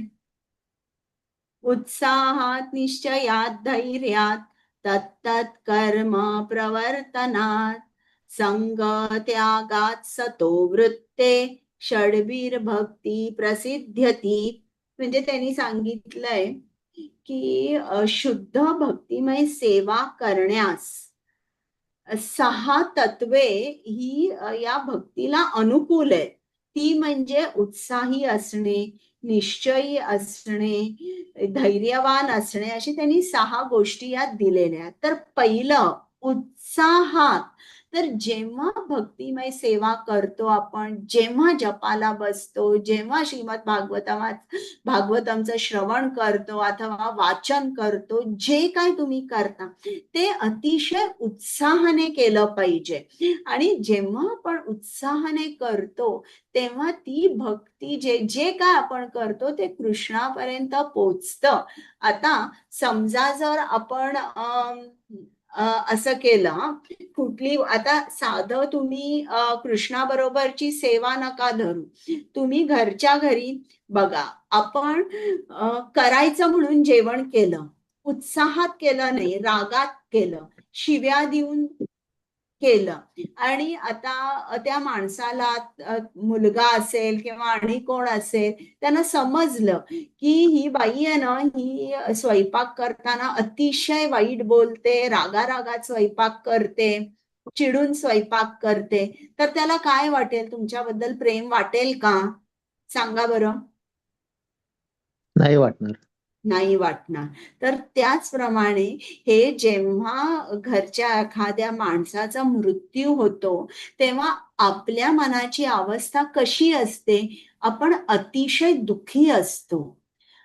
उत्साहात, निश्चयात, धैर्यात, तत्तत् कर्म प्रवर्तनात, संग त्यागात, सतो वृत्ते, षड्वीर्भक्ती प्रसिद्ध्यती. म्हणजे त्यांनी सांगितलंय की शुद्ध भक्तिमय सेवा करण्यास 6 तत्वे ही या भक्तीला अनुकूल आहे. ती म्हणजे उत्साही असणे, निश्चयी असणे, धैर्यवान असणे, अशी त्यांनी 6 गोष्टी यात दिलेल्या आहेत. तर पहिलं उत्साहात. तर जेव्हा भक्तिमय सेवा करतो आपण, जेव्हा जपाला बसतो, जेव्हा श्रीमद भागवतमचं श्रवण करतो अथवा वाचन करतो, जे काय तुम्ही करता ते अतिशय उत्साहाने केलं पाहिजे. आणि जेव्हा आपण उत्साहाने करतो तेव्हा ती भक्ती जे काय आपण करतो ते कृष्णापर्यंत पोचतं. आता समजा जर आपण असं केलं, कुठली आता साधं तुम्ही कृष्णाबरोबरची सेवा नका धरू. तुम्ही घरच्या घरी बघा, आपण करायचं म्हणून जेवण केलं, उत्साहात केलं नाही, रागात केलं, शिव्या देऊन केलं, आणि आता त्या माणसाला मुलगा असेल किंवा आणि कोण असेल त्यांना समजलं की ही बाई आहे ना, ही स्वयंपाक करताना अतिशय वाईट बोलते, रागारागात स्वयंपाक करते, चिडून स्वयंपाक करते, तर त्याला काय वाटेल? तुमच्याबद्दल प्रेम वाटेल का? सांगा बरं. नाही वाटणार. नाही वाटणार. तर त्याचप्रमाणे हे जेव्हा घरच्या एखाद्या माणसाचा मृत्यू होतो तेव्हा आपल्या मनाची अवस्था कशी असते? आपण अतिशय दुःखी असतो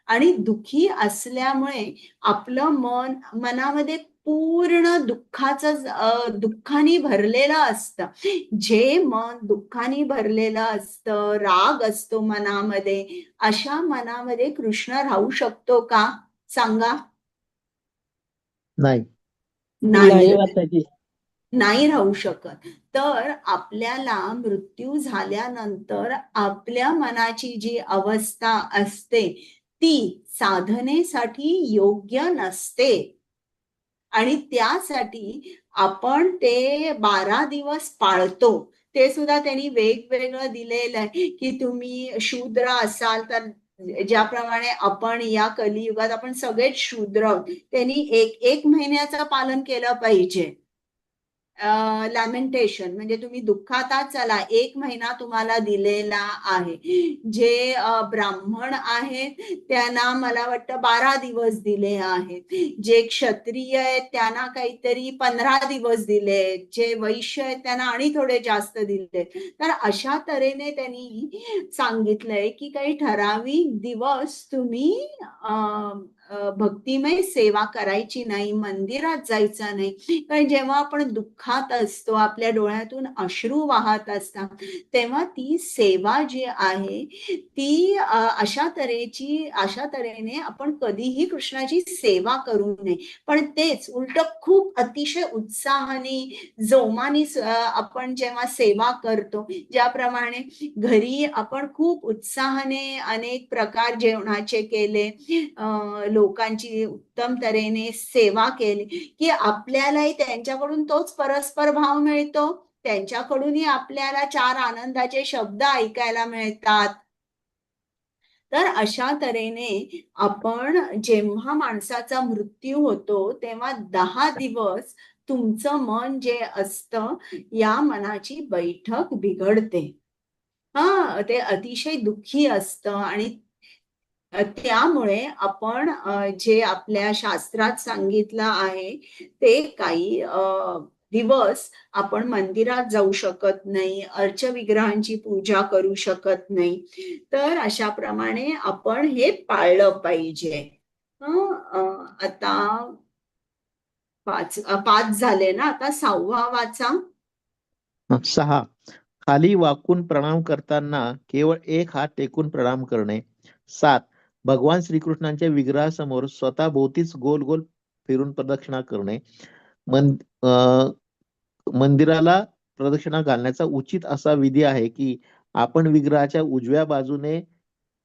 आणि दुःखी असल्यामुळे आपलं मनामध्ये पूर्ण दुःखाने भरलेलं असतं. जे मन दुःखाने भरलेलं असतं, राग असतो मनामध्ये, अशा मनामध्ये कृष्ण राहू शकतो का? सांगा. नाही. नाही माताजी. नाही राहू शकत. तर आपल्याला मृत्यू झाल्यानंतर आपल्या मनाची जी अवस्था असते ती साधनेसाठी योग्य नसते. आणि त्यासाठी आपण ते 12 दिवस पाळतो. ते सुद्धा त्यांनी वेगवेगळं दिलेलं आहे की तुम्ही शूद्र असाल तर ज्याप्रमाणे आपण या कलियुगात आपण सगळेच शूद्र आहोत, त्यांनी एक महिन्याचं पालन केलं पाहिजे. लॅमेंटेशन म्हणजे तुम्ही दुःखात चला, 1 महिना तुम्हाला दिलेला आहे. जे ब्राह्मण आहेत त्यांना मला वाटतं 12 दिवस दिले आहेत. जे क्षत्रिय आहेत त्यांना काहीतरी 15 दिवस दिले, जे वैश्य आहेत त्यांना आणि थोडे जास्त दिले. तर अशा तऱ्हेने त्यांनी सांगितलंय की काही ठराविक दिवस तुम्ही भक्तिमय सेवा करायची नाही, मंदिरात जायचं नाही. कारण जेव्हा आपण दुःखात असतो, आपल्या डोळ्यातून अश्रू वाहत असतात, तेव्हा ती सेवा जी आहे ती अशा तऱ्हेने आपण कधीही कृष्णाची सेवा करू नये. पण तेच उलट खूप अतिशय उत्साहाने जोमाने आपण जेव्हा सेवा करतो, ज्याप्रमाणे घरी आपण खूप उत्साहाने अनेक प्रकार जेवणाचे केले, लोकांची उत्तम तऱ्हेने सेवा केली की आपल्यालाही त्यांच्याकडून तोच परस्पर भाव मिळतो, त्यांच्याकडूनही आपल्याला 4 आनंदाचे शब्द ऐकायला मिळतात. तर अशा तऱ्हेने आपण जेव्हा माणसाचा मृत्यू होतो तेव्हा 10 दिवस तुमचं मन जे असतं या मनाची बैठक बिघडते. ते अतिशय दुःखी असतं आणि त्यामुळे आपण जे आपल्या शास्त्रात सांगितलं आहे ते काही दिवस आपण मंदिरात जाऊ शकत नाही, अर्चविग्रहांची पूजा करू शकत नाही. तर अशा प्रमाणे आपण हे पाळलं पाहिजे. आता 5 झाले ना, आता 6वा वाचा. 6. खाली वाकून प्रणाम करताना केवळ एक हात टेकून प्रणाम करणे. 7. भगवान श्रीकृष्णांच्या विग्रहासमोर स्वतः भोवतीच गोल गोल फिरून प्रदक्षिणा करणे. मंदिराला प्रदक्षिणा घालण्याचा उचित असा विधी आहे की आपण विग्रहाच्या उजव्या बाजूने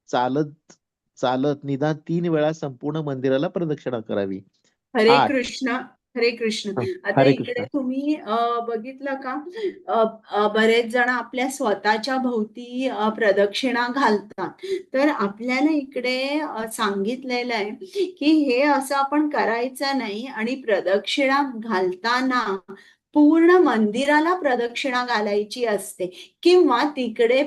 चालत चालत निदान 3 वेळा संपूर्ण मंदिराला प्रदक्षिणा करावी. हरे 8. कृष्ण, हरे कृष्ण. आता हरे इकडे कृष्ण. तुम्ही बघितलं का, बरेच जण आपल्या स्वतःच्या भोवती प्रदक्षिणा घालतात. तर आपल्याला इकडे सांगितलेलं आहे की हे असं आपण करायचं नाही आणि प्रदक्षिणा घालताना पूर्ण मंदिराला प्रदक्षिणा घालायची असते किंवा तिकडे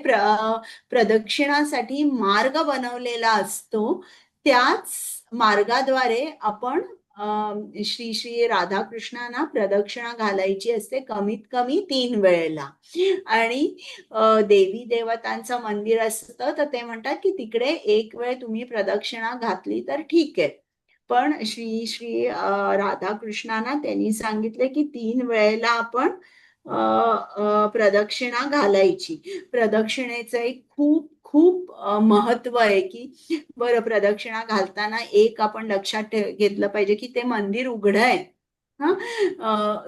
प्रदक्षिणासाठी मार्ग बनवलेला असतो. त्याच मार्गाद्वारे आपण श्री श्री राधाकृष्णांना प्रदक्षिणा घालायची असते कमीत कमी 3 वेळेला. आणि देवी देवतांचं मंदिर असतं तर ते म्हणतात की तिकडे 1 वेळ तुम्ही प्रदक्षिणा घातली तर ठीक आहे. पण श्री श्री राधाकृष्णांना त्यांनी सांगितले की 3 वेळेला आपण प्रदक्षिणा घालायची. प्रदक्षिणेचं एक खूप खूप महत्व आहे की बरं, प्रदक्षिणा घालताना एक आपण लक्षात घेतलं पाहिजे की ते मंदिर उघडं आहे.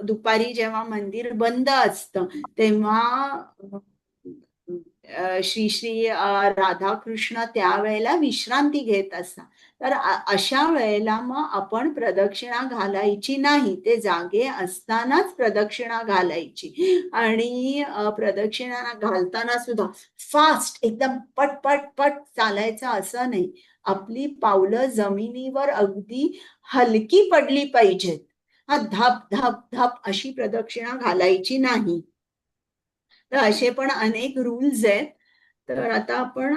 दुपारी जेव्हा मंदिर बंद असतं तेव्हा श्री श्री राधाकृष्ण त्यावेळेला विश्रांती घेत असतात. तर अशा वेळेला मग आपण प्रदक्षिणा घालायची नाही, ते जागे असतानाच प्रदक्षिणा घालायची. आणि प्रदक्षिणा घालताना सुद्धा फास्ट एकदम पट पट पट चालायचं असं नाही. आपली पावलं जमिनीवर अगदी हलकी पडली पाहिजेत. धप धप धप अशी प्रदक्षिणा घालायची नाही. तर असे पण अनेक रूल्स आहेत. तर आता आपण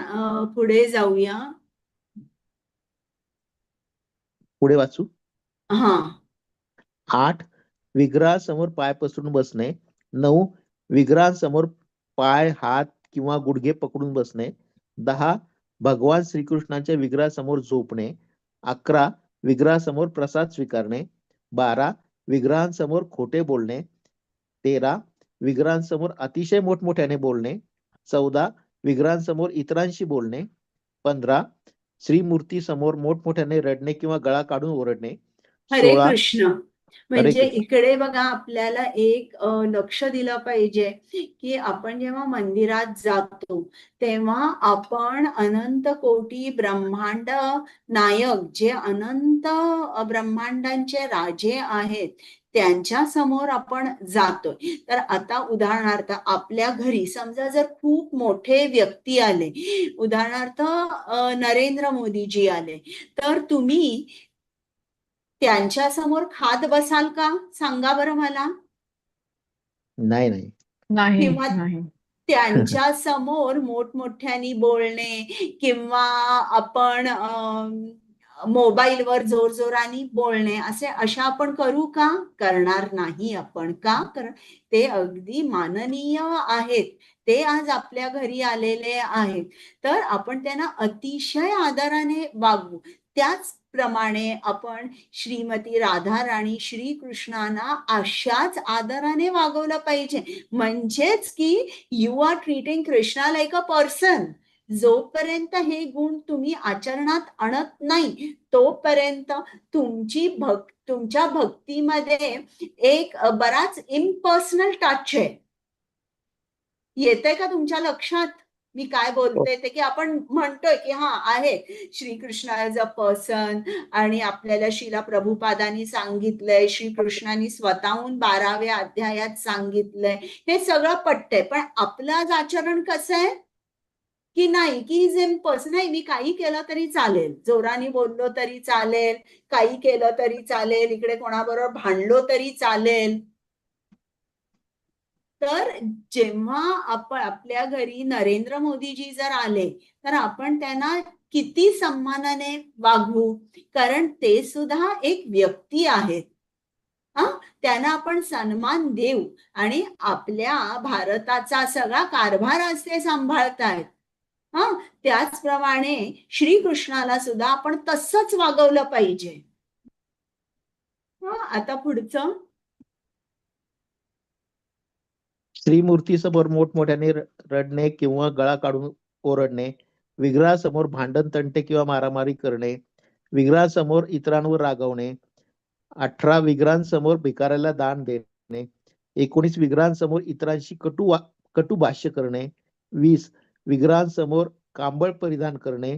पुढे जाऊया. पुढे वाचू. हा. 8. विग्रहासमोर पाय पसरून बसणे. 9. विग्रहांसमोर पाय, हात किंवा गुडघे पकडून बसणे. 10. भगवान श्रीकृष्णाच्या विग्रहासमोर झोपणे. 11. विग्रहासमोर प्रसाद स्वीकारणे. 12. विग्रहांसमोर खोटे बोलणे. 13. विग्रहांसमोर अतिशय मोठमोठ्याने बोलणे. 14. विग्रहांसमोर इतरांशी बोलणे. 15. श्रीमूर्ती समोर मोठमोठ्याने रडणे किंवा गळा काढून ओरडणे. हरे 16. कृष्ण. म्हणजे कृष्ण. इकडे बघा आपल्याला एक लक्ष दिलं पाहिजे की आपण जेव्हा मंदिरात जातो तेव्हा आपण अनंत कोटी ब्रह्मांड नायक जे अनंत ब्रह्मांडांचे राजे आहेत त्यांच्या समोर आपण जातोय. तर आता उदाहरणार्थ आपल्या घरी समजा जर खूप मोठे व्यक्ती आले, उदाहरणार्थ नरेंद्र मोदीजी आले, तर तुम्ही त्यांच्या समोर खात बसाल का? सांगा बरं मला. नाही नाही. नाही किंवा नाही. त्यांच्या समोर मोठमोठ्याने बोलणे किंवा आपण मोबाईलवर जोरजोराने बोलणे अशा आपण करू का? करणार नाही आपण. का? कारण ते अगदी माननीय आहेत. ते आज आपल्या घरी आलेले आहेत. तर आपण त्यांना अतिशय आदराने वागवू. त्याचप्रमाणे आपण श्रीमती राधा राणी श्रीकृष्णांना अशाच आदराने वागवलं पाहिजे. म्हणजेच की you are treating Krishna like a person. जोपर्यंत हे गुण तुम्ही आचरणात आणत नाही तोपर्यंत तुमच्या भक्तीमध्ये एक बराच इम्पर्सनल टच आहे. येतंय का तुमच्या लक्षात मी काय बोलते ते? की आपण म्हणतोय की हा आहे श्रीकृष्ण ॲज अ पर्सन आणि आपल्याला श्रीला प्रभुपादांनी सांगितलंय, श्रीकृष्णांनी स्वतःहून 12व्या अध्यायात सांगितलंय, हे सगळं पटतंय. पण आपलं आज आचरण कसं आहे की नाही की इज इम्पर्सन. नाही, मी काही केलं तरी चालेल, जोराने बोललो तरी चालेल, काही केलं तरी चालेल, इकडे कोणाबरोबर भांडलो तरी चालेल. तर जेव्हा आपण आपल्या घरी नरेंद्र मोदीजी जर आले तर आपण त्यांना किती सन्मानाने वागवू, कारण ते सुद्धा एक व्यक्ती आहेत. त्यांना आपण सन्मान देऊ आणि आपल्या भारताचा सगळा कारभार असे सांभाळतायत. त्याचप्रमाणे श्रीकृष्णाला सुद्धा आपण तसंच वागवलं पाहिजे. आता पुढचं. श्रीमूर्तीसमोर मोठमोठ्याने रडणे किंवा गळा काढून ओरडणे, विग्रहासमोर भांडण तंटे किंवा मारामारी करणे, विग्रहासमोर इतरांवर रागवणे, 18 विग्रहांसमोर भिकाऱ्याला दान देणे, 19 विग्रहांसमोर इतरांशी कटू भाष्य करणे, 20 विग्रहांसमोर कांबळ परिधान करणे,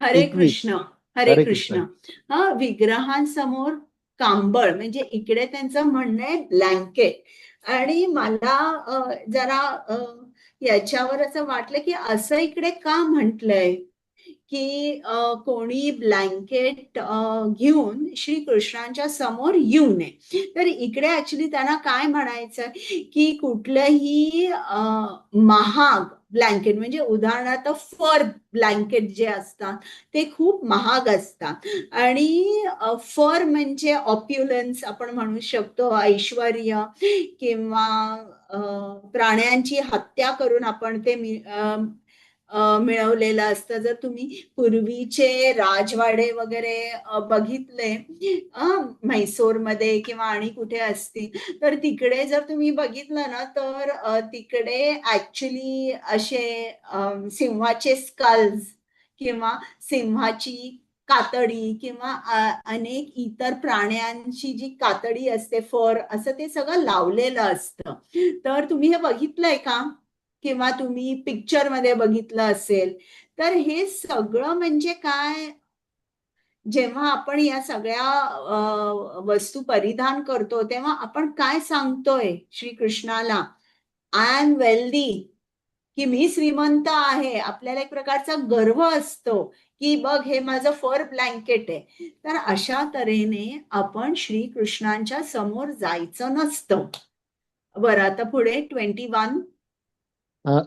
हरे 21 कृष्ण. हरे हरे कृष्ण. कृष्ण. विग्रहांसमोर कांबळ म्हणजे इकडे त्यांचं म्हणणं आहे ब्लँकेट. आणि मला जरा याच्यावर असं वाटलं की असं इकडे का म्हटलंय की कोणी ब्लँकेट घेऊन श्रीकृष्णांच्या समोर येऊ नये. तर इकडे ऍक्च्युली त्यांना काय म्हणायचं की कुठलंही महाग ब्लँकेट म्हणजे उदाहरणार्थ फर ब्लँकेट जे असतात ते खूप महाग असतात आणि फर म्हणजे ऑप्युलन्स आपण म्हणू शकतो, ऐश्वर्य किंवा प्राण्यांची हत्या करून आपण ते मिळवलेलं असतं. जर तुम्ही पूर्वीचे राजवाडे वगैरे बघितले म्हैसूरमध्ये किंवा आणि कुठे असतील तर तिकडे जर तुम्ही बघितलं ना तर तिकडे ऍक्च्युली असे सिंहाचे स्कल्स किंवा सिंहाची कातडी किंवा अनेक इतर प्राण्यांची जी कातडी असते, फर, असं ते सगळं लावलेलं असतं. तर तुम्ही हे बघितलंय का? किंवा तुम्ही पिक्चर मध्ये बघितलं असेल. तर हे सगळं म्हणजे काय, जेव्हा आपण या सगळ्या वस्तू परिधान करतो तेव्हा आपण काय सांगतोय श्रीकृष्णाला? आय एम वेल्दी, की मी श्रीमंत आहे. आपल्याला एक प्रकारचा गर्व असतो की बघ हे माझं फर ब्लँकेट आहे. तर अशा तऱ्हेने आपण श्रीकृष्णांच्या समोर जायचं नसतं. बरं, आता पुढे 21.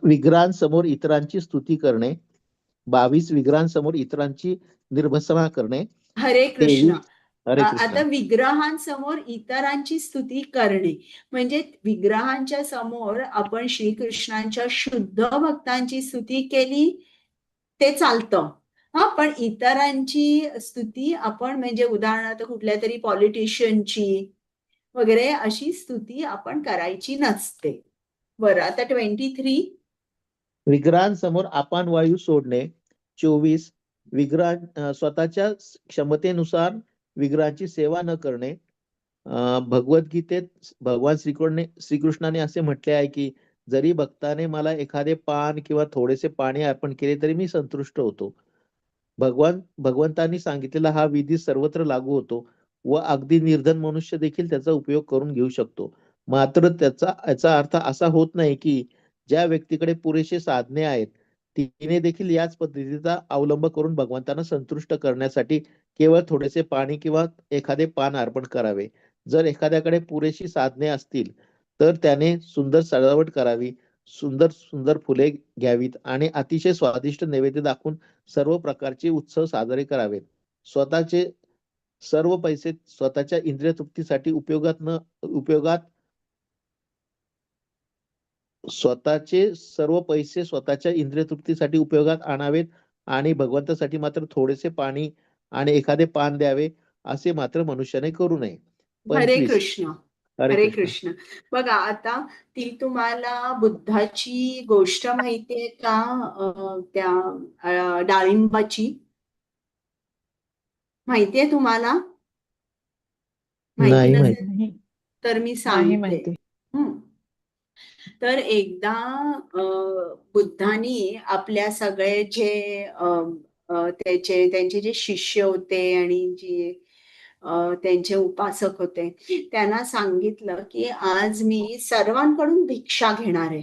विग्रहांसमोर इतरांची स्तुती करणे, 22 विग्रहांसमोर इतरांची निर्भसना करणे, हरे कृष्ण. 23 हरे आता कृष्ण. विग्रहांसमोर इतरांची स्तुती करणे म्हणजे विग्रहांच्या समोर आपण श्रीकृष्णांच्या शुद्ध भक्तांची स्तुती केली ते चालतं. पण इतरांची स्तुती आपण म्हणजे उदाहरणार्थ कुठल्या तरी पॉलिटिशियनची वगैरे अशी स्तुती आपण करायची नसते. बरं, आता 23. विग्रहांसमोर अपान वायू सोडणे, 24 स्वतःच्या क्षमतेनुसार विग्रहाची सेवा न करणे, भगवद्गीतेत भगवान श्रीकृष्णाने असे म्हटले आहे की जरी भक्ताने मला एखादे पान किंवा थोडेसे पाणी अर्पण केले तरी मी संतुष्ट होतो. भगवंतांनी सांगितलेला हा विधी सर्वत्र लागू होतो व अगदी निर्धन मनुष्य देखील त्याचा उपयोग करून घेऊ शकतो. मात्र याचा अर्थ असा होत नाही की ज्या व्यक्तीकडे पुरेसे साधने आहेत तिने देखील याच पद्धतीचा अवलंब करून भगवंतांना संतुष्ट करण्यासाठी केवळ थोडेसे पाणी किंवा एखादे पान अर्पण करावे. जर एखाद्याकडे पुरेशी साधने असतील तर त्याने सुंदर सजावट करावी, सुंदर सुंदर फुले घ्यावीत आणि अतिशय स्वादिष्ट नैवेद्य दाखवून सर्व प्रकारचे उत्सव साजरे करावेत. स्वतःचे सर्व पैसे स्वतःच्या इंद्रिय तृप्तीसाठी उपयोगात आणावेत आणि भगवंतासाठी मात्र थोडेसे पाणी आणि एखादे पान द्यावे असे मात्र मनुष्याने करू नये. हरे 25. कृष्ण. हरे हरे कृष्ण. कृष्ण. बघा आता ती तुम्हाला बुद्धाची गोष्ट माहितीये का? त्या डाळिंबाची माहितीये तुम्हाला? माहिती नाही नसेल माहिती. नाही तर मी नाही सांगते. माहिती. तर एकदा बुद्धांनी आपल्या सगळे जे त्यांचे जे शिष्य होते आणि जे त्यांचे उपासक होते त्यांना सांगितलं की आज मी सर्वांकडून भिक्षा घेणार आहे.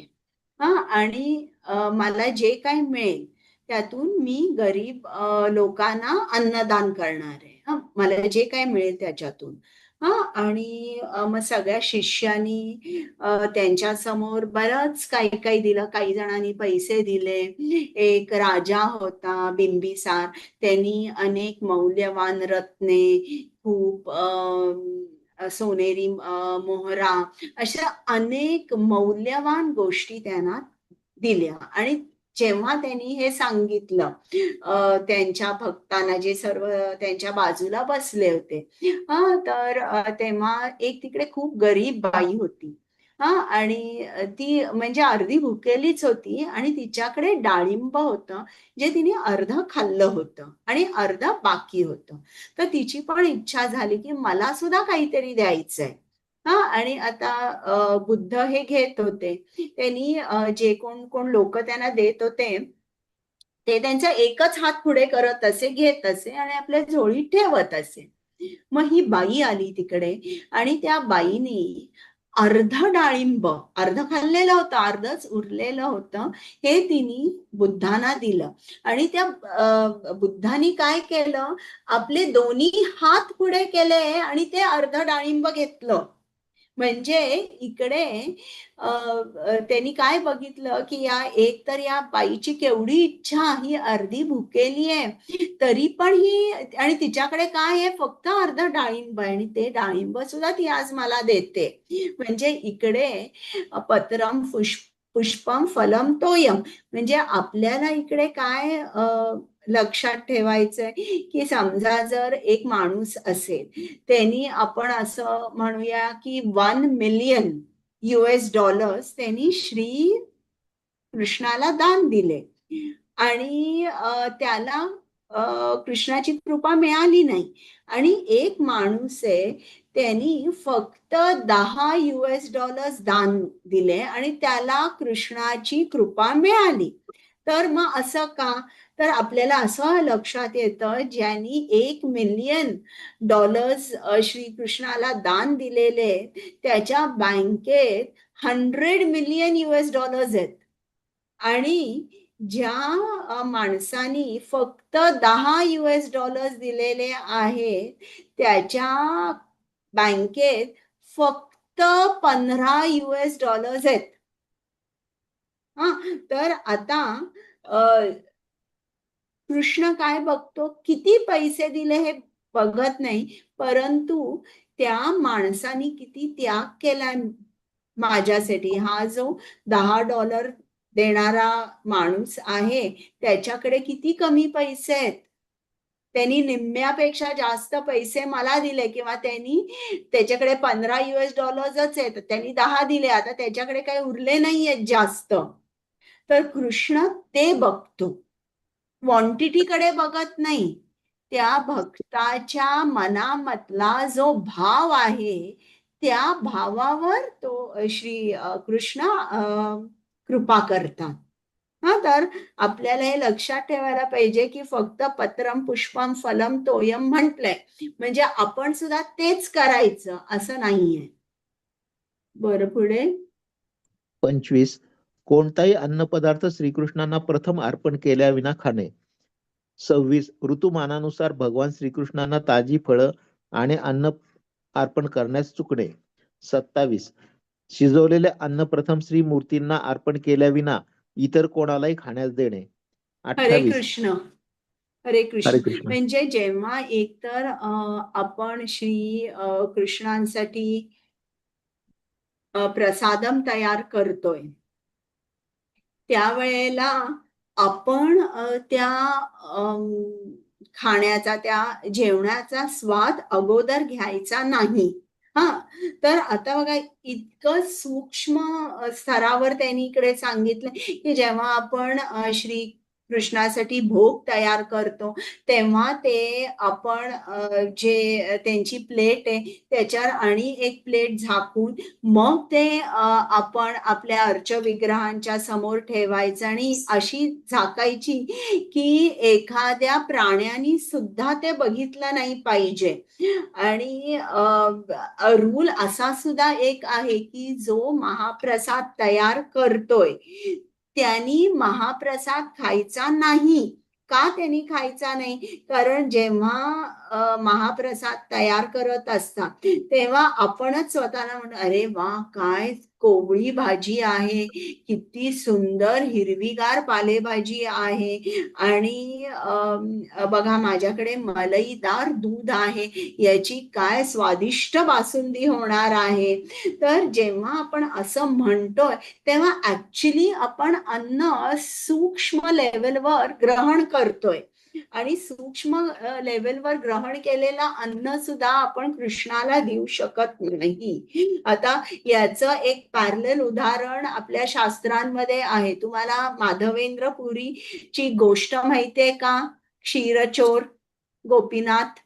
आणि मला जे काही मिळेल त्यातून मी गरीब लोकांना अन्नदान करणार आहे. मला जे काही मिळेल त्याच्यातून. आणि मग सगळ्या शिष्यांनी त्यांच्या समोर बरंच काही काही दिलं. काही जणांनी पैसे दिले. एक राजा होता बिंबिसार, त्यांनी अनेक मौल्यवान रत्ने, खूप सोनेरी मोहरा, अशा अनेक मौल्यवान गोष्टी त्यांना दिल्या. आणि जेव्हा त्यांनी हे सांगितलं त्यांच्या भक्तांना, जे सर्व त्यांच्या बाजूला बसले होते, तर तेव्हा एक तिकडे खूप गरीब बाई होती. आणि ती म्हणजे अर्धी भुकेलीच होती आणि तिच्याकडे डाळिंब होतं जे तिने अर्ध खाल्लं होतं आणि अर्ध बाकी होतं. तर तिची पण इच्छा झाली की मला सुद्धा काहीतरी द्यायचंय. आणि आता बुद्ध हे घेत होते. त्यांनी जे कोण लोक त्यांना देत होते ते त्यांचा एकच हात पुढे करत असे, घेत असे आणि आपल्या झोळीत ठेवत असे. मग ही बाई आली तिकडे आणि त्या बाईनी अर्ध डाळिंब, अर्ध खाल्लेलं होतं, अर्धच उरलेलं होतं, हे तिने बुद्धांना दिलं. आणि त्या बुद्धांनी काय केलं, आपले दोन्ही हात पुढे केले आणि ते अर्ध डाळिंब घेतलं. म्हणजे इकडे त्यांनी काय बघितलं की एक तर या बाईची केवढी इच्छा, ही अर्धी भुकेली आहे तरी पण ही, आणि तिच्याकडे काय आहे, फक्त अर्ध डाळिंब आहे आणि ते डाळिंब सुद्धा ती आज मला देते. म्हणजे इकडे पत्रम पुष्पम फलम तोयम. म्हणजे आपल्याला इकडे काय लक्षात ठेवायचंय की समजा जर एक माणूस असेल, त्यांनी आपण असं म्हणूया की $1,000,000 त्यांनी श्री कृष्णाला दान दिले आणि त्याला कृष्णाची कृपा मिळाली नाही. आणि एक माणूस आहे, त्यांनी फक्त $10 दान दिले आणि त्याला कृष्णाची कृपा मिळाली. तर मग असं का? तर आपल्याला असं लक्षात येतं, ज्यांनी $1,000,000 श्रीकृष्णाला दान दिलेले त्याच्या बँकेत $100,000,000 आहेत. आणि ज्या माणसानी फक्त $10 दिलेले आहेत त्याच्या बँकेत फक्त $15 आहेत. तर आता कृष्ण काय बघतो, किती पैसे दिले हे बघत नाही, परंतु त्या माणसाने किती त्याग केलाय माझ्यासाठी. हा जो $10 देणारा माणूस आहे त्याच्याकडे किती कमी पैसे आहेत, त्यांनी निम्म्यापेक्षा जास्त पैसे मला दिले, किंवा त्यांनी त्याच्याकडे $15 आहेत, त्यांनी 10 दिले, आता त्याच्याकडे काही उरले नाहीयेत जास्त. तर कृष्ण ते बघतो, क्वांटिटीकडे बघत नाही. त्या भक्ताच्या मनामधला जो भाव आहे त्या भावावर तो श्री कृष्ण कृपा करतात. तर आपल्याला हे लक्षात ठेवायला पाहिजे की फक्त पत्रम पुष्पम फलम तोयम म्हटलंय म्हणजे आपण सुद्धा तेच करायचं असं नाहीये. बरं, पुढे 25. कोणताही अन्नपदार्थ श्रीकृष्णांना प्रथम अर्पण केल्याविना खाणे. 26. ऋतुमानानुसार भगवान श्रीकृष्णांना ताजी फळं आणि अन्न अर्पण करण्यास चुकणे. 27. शिजवलेले अन्न प्रथम श्री मूर्तींना अर्पण केल्याविना इतर कोणालाही खाण्यास देणे. हरे 28. कृष्ण. हरे कृष्ण. हरे कृष्ण. म्हणजे जेव्हा एकतर आपण श्री कृष्णांसाठी प्रसादम तयार करतोय त्यावेळेला आपण त्या खाण्याचा त्या जेवणाचा स्वाद अगोदर घ्यायचा नाही. तर आता बघा इतकं सूक्ष्म स्तरावर त्यांनी इकडे सांगितलं की जेव्हा आपण श्री कृष्णासाठी भोग तयार करतो तेव्हा ते आपण जे त्यांची प्लेट आहे त्याच्यावर आणि एक प्लेट झाकून मग ते आपण आपल्या अर्च विग्रहांच्या समोर ठेवायचं आणि अशी झाकायची की एखाद्या प्राण्यानी सुद्धा ते बघितलं नाही पाहिजे. आणि रूल असा सुद्धा एक आहे की जो महाप्रसाद तयार करतोय त्यांनी महाप्रसाद खायचा नाही. का त्यांनी खायचा नाही? कारण जेव्हा महाप्रसाद तयार करत असतात तेव्हा आपणच स्वतःला म्हणतो अरे वा काय कोवळी भाजी आहे, किती सुंदर हिरवीगार पालेभाजी आहे आणि बघा माझ्याकडे मलईदार दूध आहे, याची काय स्वादिष्ट बासुंदी होणार आहे. तर जेव्हा आपण असं म्हणतोय तेव्हा ऍक्च्युली आपण अन्न सूक्ष्म लेवलवर ग्रहण करतोय आणि सूक्ष्म लेवलवर ग्रहण केलेला अन्न सुद्धा आपण कृष्णाला देऊ शकत नाही. आता याचं एक पॅरलल उदाहरण आपल्या शास्त्रांमध्ये आहे. तुम्हाला माधवेंद्र पुरीची गोष्ट माहितीये का? क्षीरचोर गोपीनाथ.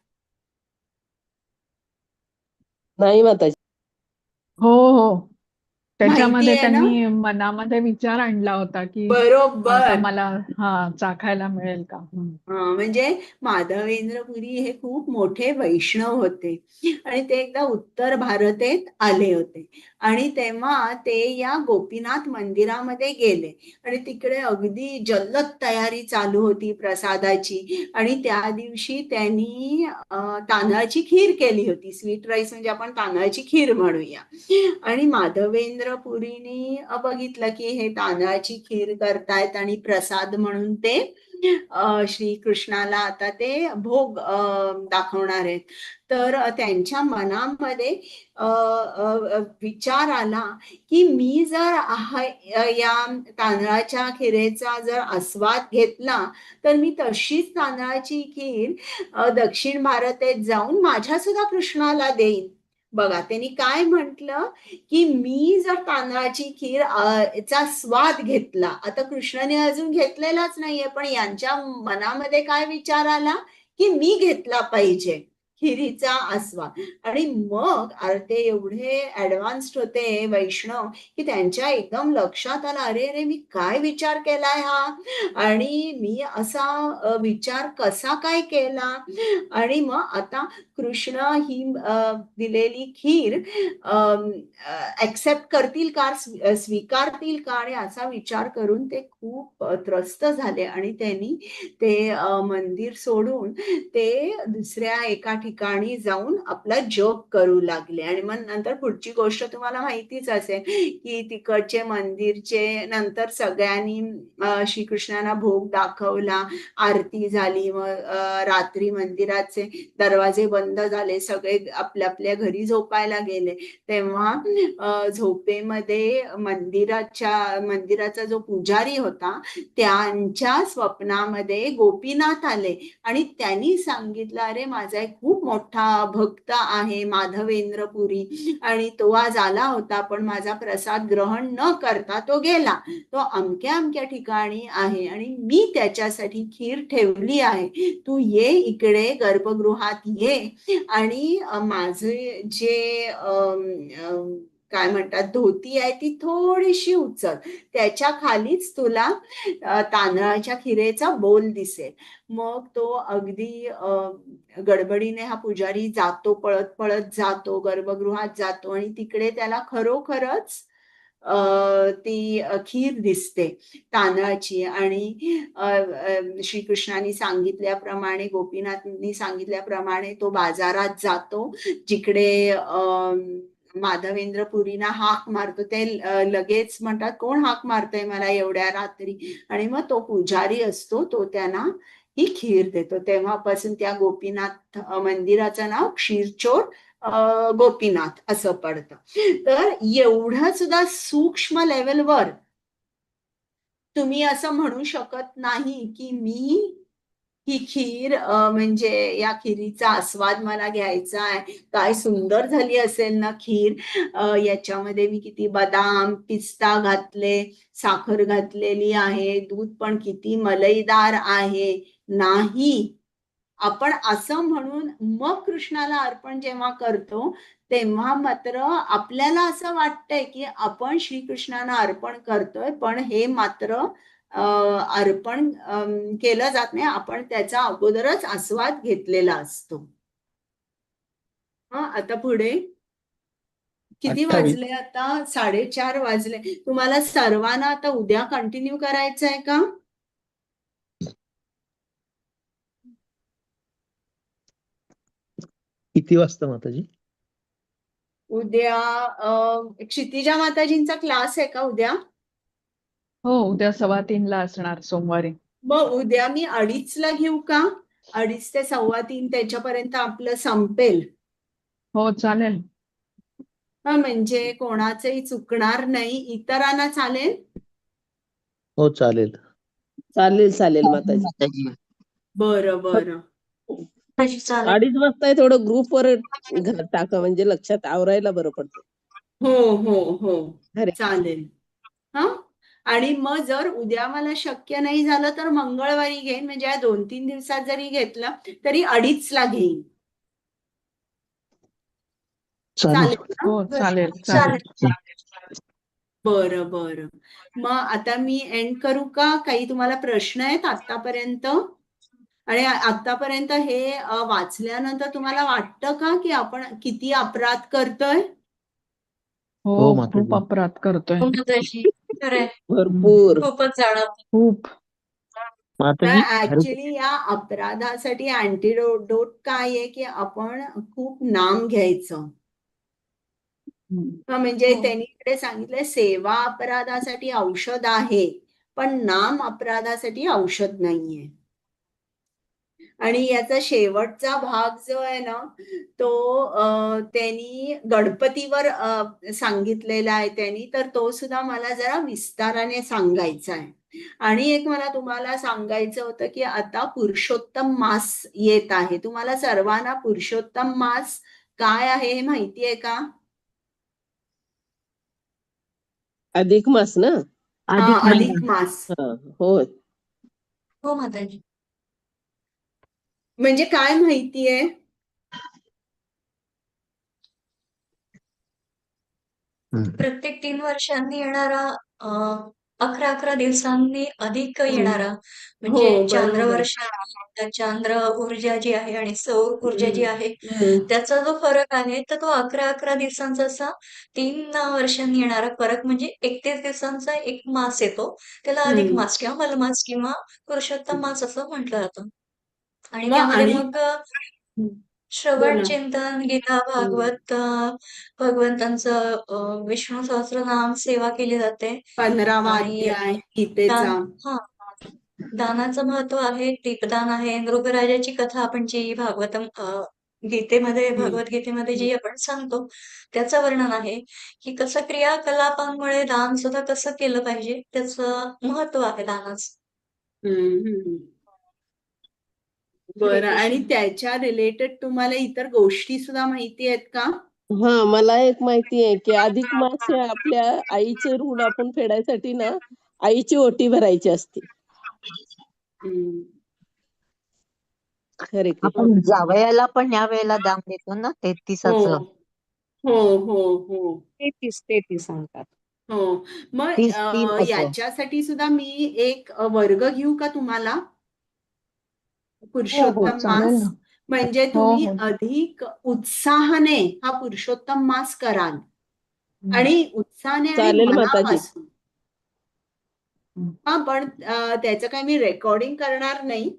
नाही माताजी. हो. माहिती त्याच्यामध्ये आहे ना? त्यांनी मनामध्ये विचार आणला होता की आता बरोबर. मला चाखायला मिळेल का? म्हणजे माधवेंद्र पुरी हे खूप मोठे वैष्णव होते आणि ते एकदा उत्तर भारतेत आले होते आणि तेव्हा ते या गोपीनाथ मंदिरामध्ये गेले आणि तिकडे अगदी जल्लोष तयारी चालू होती प्रसादाची आणि त्या दिवशी त्यांनी तांदळाची खीर केली होती. स्वीट राईस म्हणजे आपण तांदळाची खीर म्हणूया. आणि माधवेंद्र पुरीनी बघितलं की हे तांदळाची खीर करतायत आणि प्रसाद म्हणून ते श्री कृष्णाला आता ते भोग दाखवणार आहेत. तर त्यांच्या मनामध्ये विचार आला की मी जर या तांदळाच्या खिरेचा जर आस्वाद घेतला तर मी तशीच तांदळाची खीर दक्षिण भारतेत जाऊन माझ्या सुद्धा कृष्णाला देईन. बघा त्यांनी काय म्हटलं की मी जर तांदळाची खीर चा स्वाद घेतला, आता कृष्णाने अजून घेतलेलाच नाहीये पण यांच्या मनामध्ये काय विचार आला की मी घेतला पाहिजे खिरीचा आस्वाद. आणि मग ते एवढे ऍडव्हान्स्ड होते वैष्णव की त्यांच्या एकदम लक्षात आलं अरे अरे मी काय विचार केलाय हा आणि मी असा विचार कसा काय केला. आणि मग आता कृष्ण ही दिलेली खीर ऍक्सेप्ट करतील का, स्वीकारतील का, आणि असा विचार करून ते खूप त्रस्त झाले आणि त्यांनी ते मंदिर सोडून ते दुसऱ्या एका ठिकाणी जाऊन आपला जप करू लागले. आणि मग नंतर पुढची गोष्ट तुम्हाला माहितीच असेल की तिकडचे मंदिरचे नंतर सगळ्यांनी श्रीकृष्णांना भोग दाखवला, आरती झाली, मग रात्री मंदिराचे दरवाजे बंद झाले, सगळे आपल्या आपल्या घरी झोपायला गेले. तेव्हा झोपेमध्ये मंदिराचा जो पुजारी होता त्यांच्या स्वप्नामध्ये गोपीनाथ आले आणि त्यांनी सांगितलं अरे माझा एक खूप खूप मोठा भक्त आहे माधवेंद्र पुरी आणि तो आज आला होता पण माझा प्रसाद ग्रहण न करता तो गेला. तो अमक्या अमक्या ठिकाणी आहे आणि मी त्याच्यासाठी खीर ठेवली आहे. तू ये इकडे गर्भगृहात ये आणि माझे जे काय म्हणतात धोती आहे ती थोडीशी उचल, त्याच्या खालीच तुला तांदळाच्या खिरेचा बोल दिसेल. मग तो अगदी गडबडीने हा पुजारी जातो, पळत पळत जातो, गर्भगृहात जातो आणि तिकडे त्याला खरोखरच ती खीर दिसते तांदळाची आणि श्रीकृष्णाने सांगितल्याप्रमाणे, गोपीनाथांनी सांगितल्याप्रमाणे तो बाजारात जातो, जिकडे माधवेंद्र पुरीना हाक मारतो. ते लगेच म्हणतात कोण हाक मारतंय मला एवढ्या रात्री, आणि मग तो पुजारी असतो, तो त्यांना ही खीर देतो. तेव्हापासून त्या गोपीनाथ मंदिराचं नाव क्षीरचोर गोपीनाथ असं पडतं. तर एवढं सुद्धा सूक्ष्म लेवलवर तुम्ही असं म्हणू शकत नाही की मी ही खीर म्हणजे या खिरीचा आस्वाद मला घ्यायचा आहे, काय सुंदर झाली असेल ना खीर, याच्यामध्ये मी किती बदाम पिस्ता घातले, साखर घातलेली आहे, दूध पण किती मलईदार आहे. नाही, आपण असं म्हणून मग कृष्णाला अर्पण जेव्हा करतो तेव्हा मात्र आपल्याला असं वाटतंय की आपण श्रीकृष्णाला अर्पण करतोय, पण हे मात्र अर्पण केलं जात नाही, आपण त्याचा अगोदरच आस्वाद घेतलेला असतो. आता पुढे किती 28. वाजले आता? 4:30 वाजले. तुम्हाला सर्वांना आता उद्या कंटिन्यू करायचं आहे का? किती वाजता माताजी? उद्या क्षितिजा माताजींचा क्लास आहे का उद्या? हो, उद्या 2:15ला असणार सोमवारी. मग उद्या मी 2:30ला घेऊ का? 2:30 ते 2:15 त्याच्यापर्यंत आपलं संपेल. हो, चालेल. म्हणजे कोणाचंही चुकणार नाही. इतरांना चालेल? हो चालेल. चालेल चालेल माताजी. बरं बरं. चालेल. 2:30 वाजता आहे, थोडं ग्रुपवर टाका म्हणजे लक्षात आवरायला बरं पडतं. हो हो हो अरे चालेल. हा, आणि मग जर उद्या मला शक्य नाही झालं तर मंगळवारी घेईन, म्हणजे या 2-3 दिवसात जरी घेतलं तरी 2:30ला घेईन. चालेल. चालेल ना? हो, चालेल, चालेल. चालेल. बरं बरं. मग आता मी एंड करू का? काही तुम्हाला प्रश्न आहेत आतापर्यंत? आणि आतापर्यंत हे वाचल्यानंतर तुम्हाला वाटतं का की आपण किती अपराध करतोय? हो हो, माताजी. खूप अपराध करतोय. हो माताजी, खरंय. भरपूर. खूपच जाणवतं. खूप. माताजी ऍक्च्युली या अपराधासाठी अँटीडोट काय आहे की आपण खूप नाम घ्यायचं. म्हणजे हो. त्यांनी इकडे सांगितलंय सेवा अपराधासाठी औषध आहे, पण नाम अपराधासाठी औषध नाहीये. आणि याचा शेवटचा भाग जो आहे ना तो त्यांनी गणपतीवर सांगितलेला आहे त्यांनी, तर तो सुद्धा मला जरा विस्ताराने सांगायचा आहे. आणि एक मला तुम्हाला सांगायचं होतं की आता पुरुषोत्तम मास येत आहे. तुम्हाला सर्वांना पुरुषोत्तम मास काय आहे हे माहिती आहे का? अधिक मास ना? अधिक मास हो. हो माताजी. म्हणजे काय माहितीये? प्रत्येक 3 वर्षांनी येणारा 11 दिवसांनी अधिक येणारा म्हणजे हो, चांद्र बरोबर. वर्ष आहे, चांद्र ऊर्जा जी आहे आणि सौर ऊर्जा जी आहे हम्म. त्याचा जो फरक आहे तर तो 11 दिवसांचा असा 3 वर्षांनी येणारा फरक म्हणजे 31 दिवसांचा एक मास येतो. त्याला अधिक हम्म. मास किंवा मलमास किंवा पुरुषोत्तम मास असं म्हटलं जातं. आणि मग त्यामध्ये आणि मग श्रवण बोला. चिंतन, गीता, भागवत, भगवंतांचं विष्णू सहस्त्रनाम सेवा केली जाते. 15वा आणि अध्याय दान गीतेचा. हां, दानाचं महत्त्व आहे, दीपदान आहे, नृगराजाची कथा आपण जी भागवतम गीतेमध्ये भगवद्गीतेमध्ये जी आपण सांगतो, त्याचं वर्णन आहे, की कसं क्रियाकलापांमुळे दान सुद्धा कसं केलं पाहिजे, त्याचं महत्त्व आहे दानाचं. हम्म. बरं. आणि कृष्ण. त्याच्या रिलेटेड तुम्हाला इतर गोष्टी सुद्धा माहिती आहेत का? हा, मला एक माहिती आहे की अधिक मास हे आपल्या आईचे ऋण आपण फेडायसाठी ना आईची ओटी भरायची असते. हम्म. हरे कृष्ण. आपण जावयाला पण या वेळेला दान देतो ना हो 33चं. हो हो हो 33 सांगतात. हो. मग 33 असं. याच्यासाठी सुद्धा मी एक वर्ग घेऊ का तुम्हाला? हो हो पुरुषोत्तम चालेल मास. ना. म्हणजे हो तुम्ही हो अधिक उत्साहाने हा पुरुषोत्तम मास कराल हम्म. आणि उत्साहाने आणि चालेल माताजी. मनापासून. हा, पण त्याचं काही मी रेकॉर्डिंग करणार नाही.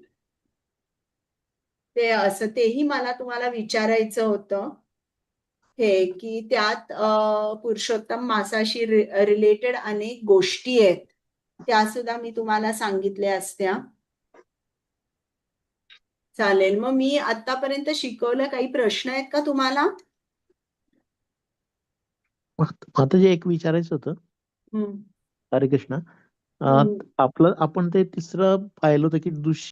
ते असं तेही मला तुम्हाला विचारायचं होतं हे की त्यात पुरुषोत्तम मासाशी रिलेटेड अनेक गोष्टी आहेत, त्या सुद्धा मी तुम्हाला सांगितल्या असत्या. चालेल. मग मी आतापर्यंत शिकवलं, काही प्रश्न आहेत का तुम्हाला? माताजी एक विचारायचं होतं. हम्म. हरे कृष्ण. हम्म. आपण ते तिसरं पाहिलं होतं की